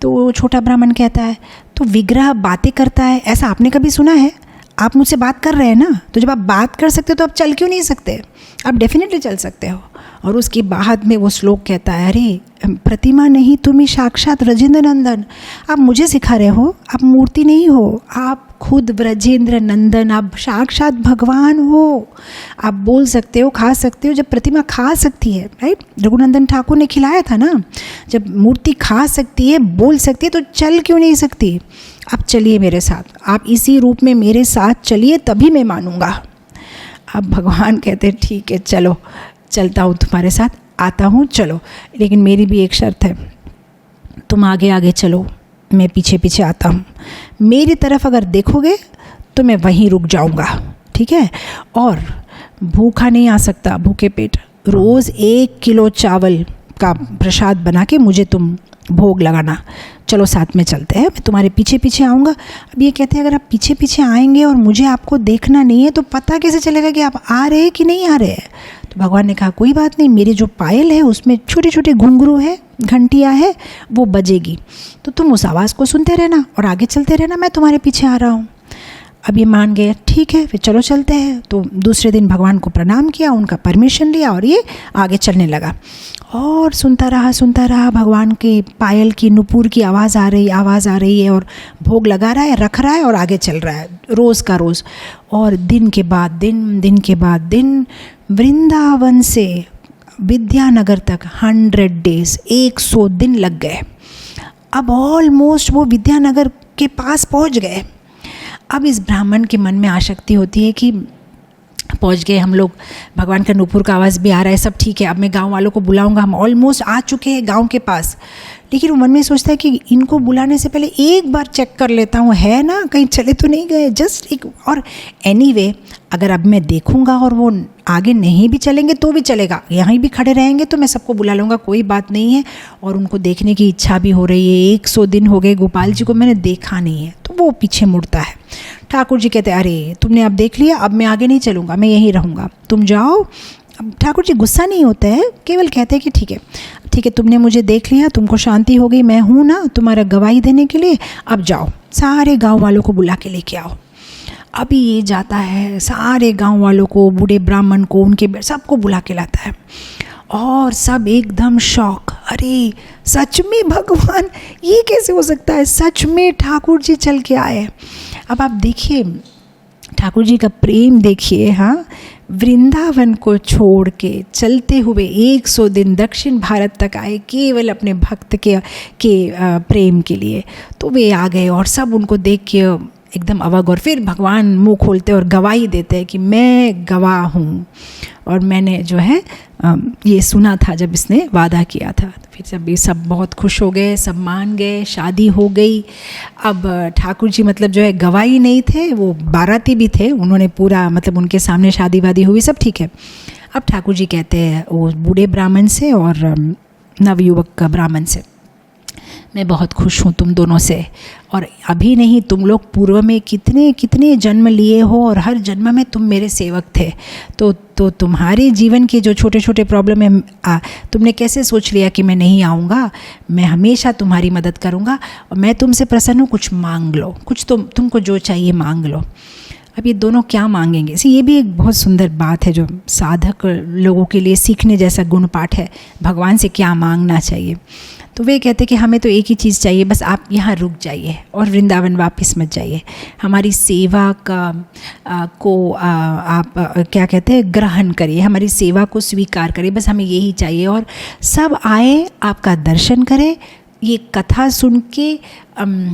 तो छोटा ब्राह्मण कहता है तो विग्रह बातें करता है, ऐसा आपने कभी सुना है? आप मुझसे बात कर रहे हैं ना, तो जब आप बात कर सकते हो तो आप चल क्यों नहीं सकते? आप डेफिनेटली चल सकते हो। और उसके बाद में वो श्लोक कहता है, अरे प्रतिमा नहीं, तुम ही साक्षात ब्रजेंद्र नंदन। आप मुझे सिखा रहे हो, आप मूर्ति नहीं हो, आप खुद ब्रजेंद्र नंदन, आप साक्षात भगवान हो। आप बोल सकते हो, खा सकते हो, जब प्रतिमा खा सकती है, राइट, रघुनंदन ठाकुर ने खिलाया था ना, जब मूर्ति खा सकती है, बोल सकती है, तो चल क्यों नहीं सकती? आप चलिए मेरे साथ, आप इसी रूप में मेरे साथ चलिए, तभी मैं मानूंगा। अब भगवान कहते हैं ठीक है चलो, चलता हूँ तुम्हारे साथ, आता हूँ, चलो, लेकिन मेरी भी एक शर्त है, तुम आगे आगे चलो, मैं पीछे पीछे आता हूँ। मेरी तरफ अगर देखोगे तो मैं वहीं रुक जाऊँगा, ठीक है? और भूखा नहीं आ सकता, भूखे पेट, रोज़ 1 किलो चावल का प्रसाद बना के मुझे तुम भोग लगाना। चलो साथ में चलते हैं, मैं तुम्हारे पीछे पीछे आऊँगा। अब ये कहते हैं अगर आप पीछे पीछे आएंगे और मुझे आपको देखना नहीं है तो पता कैसे चलेगा कि आप आ रहे हैं कि नहीं आ रहे हैं? तो भगवान ने कहा कोई बात नहीं, मेरी जो पायल है उसमें छोटे छोटे घुंघरू है, घंटियाँ है, वो बजेगी, तो तुम उस आवाज़ को सुनते रहना और आगे चलते रहना, मैं तुम्हारे पीछे आ रहा हूँ। अब ये मान गए, ठीक है फिर चलो चलते हैं। तो दूसरे दिन भगवान को प्रणाम किया, उनका परमिशन लिया और ये आगे चलने लगा। और सुनता रहा, भगवान के पायल की, नुपुर की आवाज़ आ रही है और भोग लगा रहा है, रख रहा है और आगे चल रहा है रोज़ का रोज़। और दिन के बाद दिन वृंदावन से विद्यानगर तक 100 डेज, 100 दिन लग गए। अब ऑलमोस्ट वो विद्यानगर के पास पहुंच गए। अब इस ब्राह्मण के मन में आसक्ति होती है कि पहुंच गए हम लोग, भगवान का नूपुर का आवाज़ भी आ रहा है, सब ठीक है, अब मैं गांव वालों को बुलाऊंगा, हम ऑलमोस्ट आ चुके हैं गांव के पास। लेकिन वो मन में सोचता है कि इनको बुलाने से पहले एक बार चेक कर लेता हूँ, है ना, कहीं चले तो नहीं गए, जस्ट एक। और एनीवे अगर अब मैं देखूँगा और वो आगे नहीं भी चलेंगे तो भी चलेगा, यहीं भी खड़े रहेंगे तो मैं सबको बुला लूँगा, कोई बात नहीं है। और उनको देखने की इच्छा भी हो रही है, 100 दिन हो गए गोपाल जी को मैंने देखा नहीं है, तो वो पीछे मुड़ता है। ठाकुर जी कहते हैं, अरे तुमने अब देख लिया, अब मैं आगे नहीं चलूँगा, मैं यहीं रहूँगा, तुम जाओ। अब ठाकुर जी गुस्सा नहीं होते हैं, केवल कहते हैं कि ठीक है, तुमने मुझे देख लिया, तुमको शांति हो गई, मैं हूँ ना तुम्हारा गवाही देने के लिए, अब जाओ सारे गांव वालों को बुला के लेके आओ। अभी ये जाता है, सारे गांव वालों को, बूढ़े ब्राह्मण को, उनके सबको बुला के लाता है और सब एकदम शॉक, अरे सच में भगवान, ये कैसे हो सकता है, सच में ठाकुर जी चल के आए। अब आप देखिए ठाकुर जी का प्रेम देखिए, हाँ, वृंदावन को छोड़ के चलते हुए 100 दिन दक्षिण भारत तक आए केवल अपने भक्त के प्रेम के लिए। तो वे आ गए और सब उनको देख के एकदम अवग, और फिर भगवान मुंह खोलते और गवाही देते हैं कि मैं गवाह हूँ और मैंने जो है ये सुना था जब इसने वादा किया था। तो फिर जब ये सब बहुत खुश हो गए, सब मान गए, शादी हो गई। अब ठाकुर जी मतलब जो है गवाही नहीं थे, वो बाराती भी थे, उन्होंने पूरा मतलब उनके सामने शादी वादी हुई, सब ठीक है। अब ठाकुर जी कहते हैं वो बूढ़े ब्राह्मण से और नवयुवक ब्राह्मण से, मैं बहुत खुश हूँ तुम दोनों से, और अभी नहीं, तुम लोग पूर्व में कितने कितने जन्म लिए हो और हर जन्म में तुम मेरे सेवक थे, तो तुम्हारे जीवन के जो छोटे छोटे प्रॉब्लम है तुमने कैसे सोच लिया कि मैं नहीं आऊँगा, मैं हमेशा तुम्हारी मदद करूँगा और मैं तुमसे प्रसन्न हूँ, कुछ मांग लो, कुछ तुमको जो चाहिए मांग लो। अब ये दोनों क्या मांगेंगे, ये भी एक बहुत सुंदर बात है जो साधक लोगों के लिए सीखने जैसा गुण पाठ है, भगवान से क्या मांगना चाहिए। तो वे कहते कि हमें तो एक ही चीज़ चाहिए, बस आप यहाँ रुक जाइए और वृंदावन वापस मत जाइए, हमारी सेवा को आप क्या कहते हैं ग्रहण करिए, हमारी सेवा को स्वीकार करिए, बस हमें यही चाहिए। और सब आए, आपका दर्शन करें, ये कथा सुन के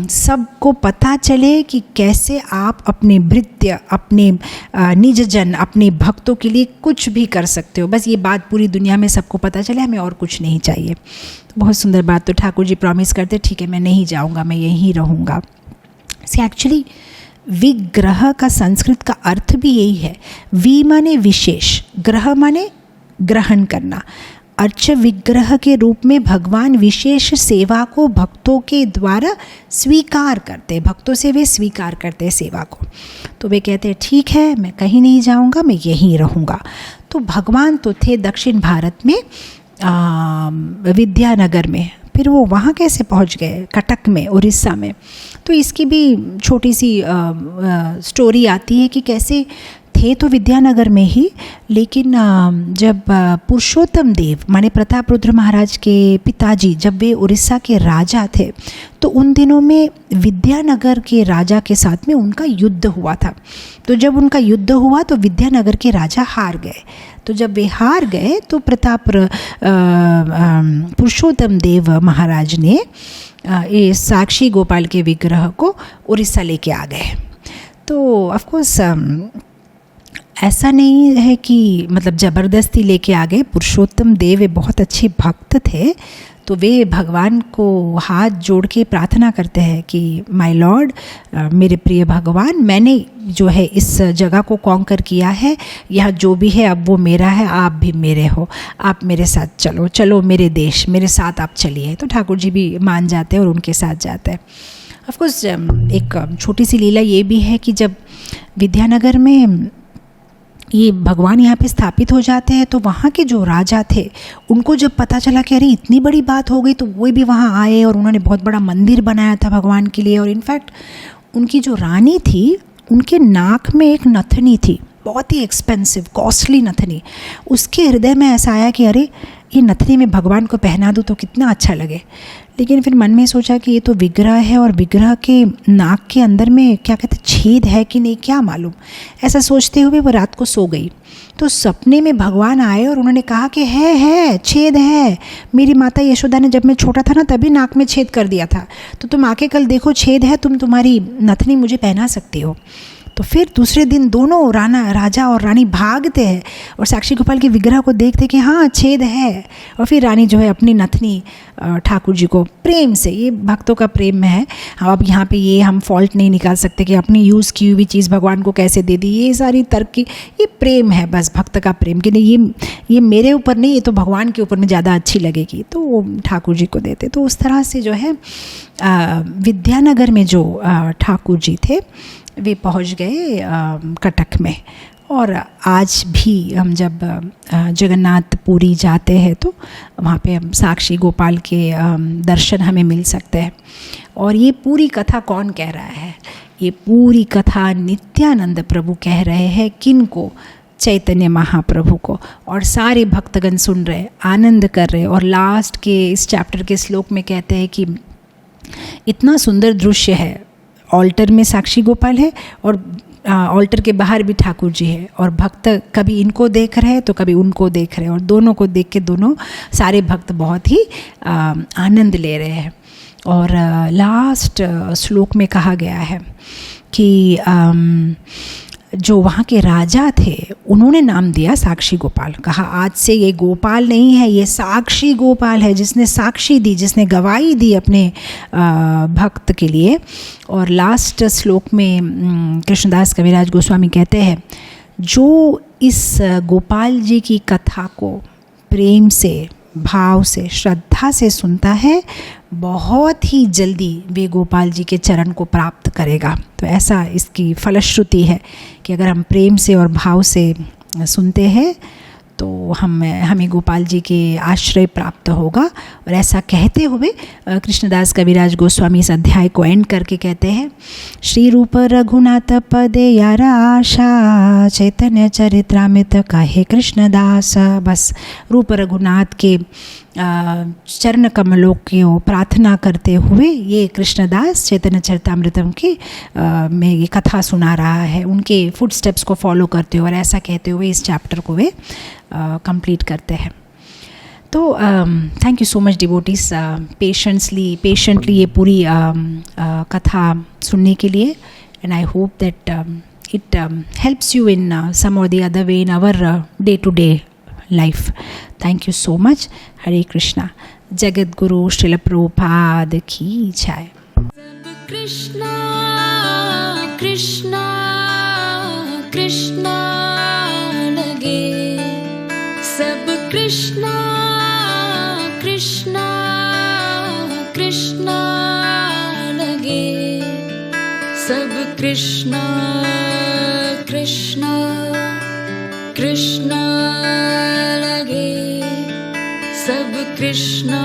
सबको पता चले कि कैसे आप अपने भृत्य, अपने निजजन, अपने भक्तों के लिए कुछ भी कर सकते हो, बस ये बात पूरी दुनिया में सबको पता चले, हमें और कुछ नहीं चाहिए। तो बहुत सुंदर बात। तो ठाकुर जी प्रॉमिस करते, ठीक है मैं नहीं जाऊंगा, मैं यहीं रहूँगा। एक्चुअली विग्रह का संस्कृत का अर्थ भी यही है। वी माने विशेष, ग्रह माने ग्रहण करना। अर्च विग्रह के रूप में भगवान विशेष सेवा को भक्तों के द्वारा स्वीकार करते, भक्तों से वे स्वीकार करते हैं सेवा को। तो वे कहते हैं ठीक है मैं कहीं नहीं जाऊंगा, मैं यहीं रहूँगा। तो भगवान तो थे दक्षिण भारत में विद्यानगर में, फिर वो वहाँ कैसे पहुँच गए, कटक में, उड़ीसा में। तो इसकी भी छोटी सी स्टोरी आती है कि कैसे थे तो विद्यानगर में ही, लेकिन जब पुरुषोत्तम देव माने प्रतापरुद्र महाराज के पिताजी जब वे उड़ीसा के राजा थे, तो उन दिनों में विद्यानगर के राजा के साथ में उनका युद्ध हुआ था। तो जब उनका युद्ध हुआ तो विद्यानगर के राजा हार गए। तो जब वे हार गए तो पुरुषोत्तम देव महाराज ने ये साक्षी गोपाल के विग्रह को उड़ीसा लेके आ गए। तो ऑफकोर्स ऐसा नहीं है कि मतलब ज़बरदस्ती लेके आ गए। पुरुषोत्तम देव वे बहुत अच्छे भक्त थे, तो वे भगवान को हाथ जोड़ के प्रार्थना करते हैं कि माय लॉर्ड, मेरे प्रिय भगवान, मैंने जो है इस जगह को कॉन्कर किया है, यहाँ जो भी है अब वो मेरा है, आप भी मेरे हो, आप मेरे साथ चलो, चलो मेरे देश, मेरे साथ आप चलिए। तो ठाकुर जी भी मान जाते हैं और उनके साथ जाते हैं। ऑफकोर्स एक छोटी सी लीला ये भी है कि जब विद्यानगर में ये भगवान यहाँ पे स्थापित हो जाते हैं, तो वहाँ के जो राजा थे उनको जब पता चला कि अरे इतनी बड़ी बात हो गई, तो वो भी वहाँ आए और उन्होंने बहुत बड़ा मंदिर बनाया था भगवान के लिए। और इनफैक्ट उनकी जो रानी थी, उनके नाक में एक नथनी थी, बहुत ही एक्सपेंसिव कॉस्टली नथनी। उसके हृदय में ऐसा आया कि अरे ये नथनी में भगवान को पहना दूँ तो कितना अच्छा लगे। लेकिन फिर मन में सोचा कि ये तो विग्रह है और विग्रह के नाक के अंदर में क्या कहते छेद है कि नहीं क्या मालूम। ऐसा सोचते हुए वो रात को सो गई। तो सपने में भगवान आए और उन्होंने कहा कि है छेद है, मेरी माता यशोदा ने जब मैं छोटा था ना तभी नाक में छेद कर दिया था, तो तुम आके कल देखो छेद है, तुम्हारी नथनी मुझे पहना सकती हो। तो फिर दूसरे दिन दोनों राजा और रानी भागते हैं और साक्षी गोपाल के विग्रह को देखते कि हाँ छेद है, और फिर रानी जो है अपनी नथनी ठाकुर जी को प्रेम से, ये भक्तों का प्रेम में है। अब यहाँ पे ये हम फॉल्ट नहीं निकाल सकते कि अपनी यूज़ की हुई चीज़ भगवान को कैसे दे दी, ये सारी तर्क की, ये प्रेम है बस, भक्त का प्रेम कि नहीं ये मेरे ऊपर नहीं, ये तो भगवान के ऊपर में ज़्यादा अच्छी लगेगी, तो वो ठाकुर जी को देते। तो उस तरह से जो है विद्यानगर में जो ठाकुर जी थे वे पहुंच गए कटक में। और आज भी हम जब जगन्नाथपुरी जाते हैं तो वहाँ पे हम साक्षी गोपाल के दर्शन हमें मिल सकते हैं। और ये पूरी कथा कौन कह रहा है? ये पूरी कथा नित्यानंद प्रभु कह रहे हैं। किन को? चैतन्य महाप्रभु को। और सारे भक्तगण सुन रहे, आनंद कर रहे। और लास्ट के इस चैप्टर के श्लोक में कहते हैं कि इतना सुंदर दृश्य है, ऑल्टर में साक्षी गोपाल है और ऑल्टर के बाहर भी ठाकुर जी है, और भक्त कभी इनको देख रहे हैं तो कभी उनको देख रहे हैं, और दोनों को देख के दोनों सारे भक्त बहुत ही आनंद ले रहे हैं। और लास्ट श्लोक में कहा गया है कि जो वहाँ के राजा थे उन्होंने नाम दिया साक्षी गोपाल। कहा आज से ये गोपाल नहीं है, ये साक्षी गोपाल है, जिसने साक्षी दी, जिसने गवाही दी अपने भक्त के लिए। और लास्ट श्लोक में कृष्णदास कविराज गोस्वामी कहते हैं, जो इस गोपाल जी की कथा को प्रेम से, भाव से, श्रद्धा से सुनता है, बहुत ही जल्दी वे गोपाल जी के चरण को प्राप्त करेगा। तो ऐसा इसकी फलश्रुति है कि अगर हम प्रेम से और भाव से सुनते हैं तो हमें गोपाल जी के आश्रय प्राप्त होगा। और ऐसा कहते हुए कृष्णदास कविराज गोस्वामी इस अध्याय को एंड करके कहते हैं, श्री रूप रघुनाथ पदे यार आशा, चैतन्य चरित्रामृत कहे कृष्णदास। बस रूप रघुनाथ के चरण कमलों की प्रार्थना करते हुए ये कृष्णदास चैतन्य चरितामृतम की में ये कथा सुना रहा है, उनके फुट स्टेप्स को फॉलो करते हुए। और ऐसा कहते हुए इस चैप्टर को वे कंप्लीट करते हैं। तो thank you so much devotees, patiently ये पूरी कथा सुनने के लिए। And I hope that it helps you in some or the other way in our day to day life. Thank you so much. Hare Krishna. Jagat Guru Srila Prabhupada की जय। कृष्णा कृष्णा कृष्णा लगे, सब कृष्णा कृष्णा कृष्णा लगे, सब कृष्णा कृष्णा कृष्णा लगे, सब कृष्णा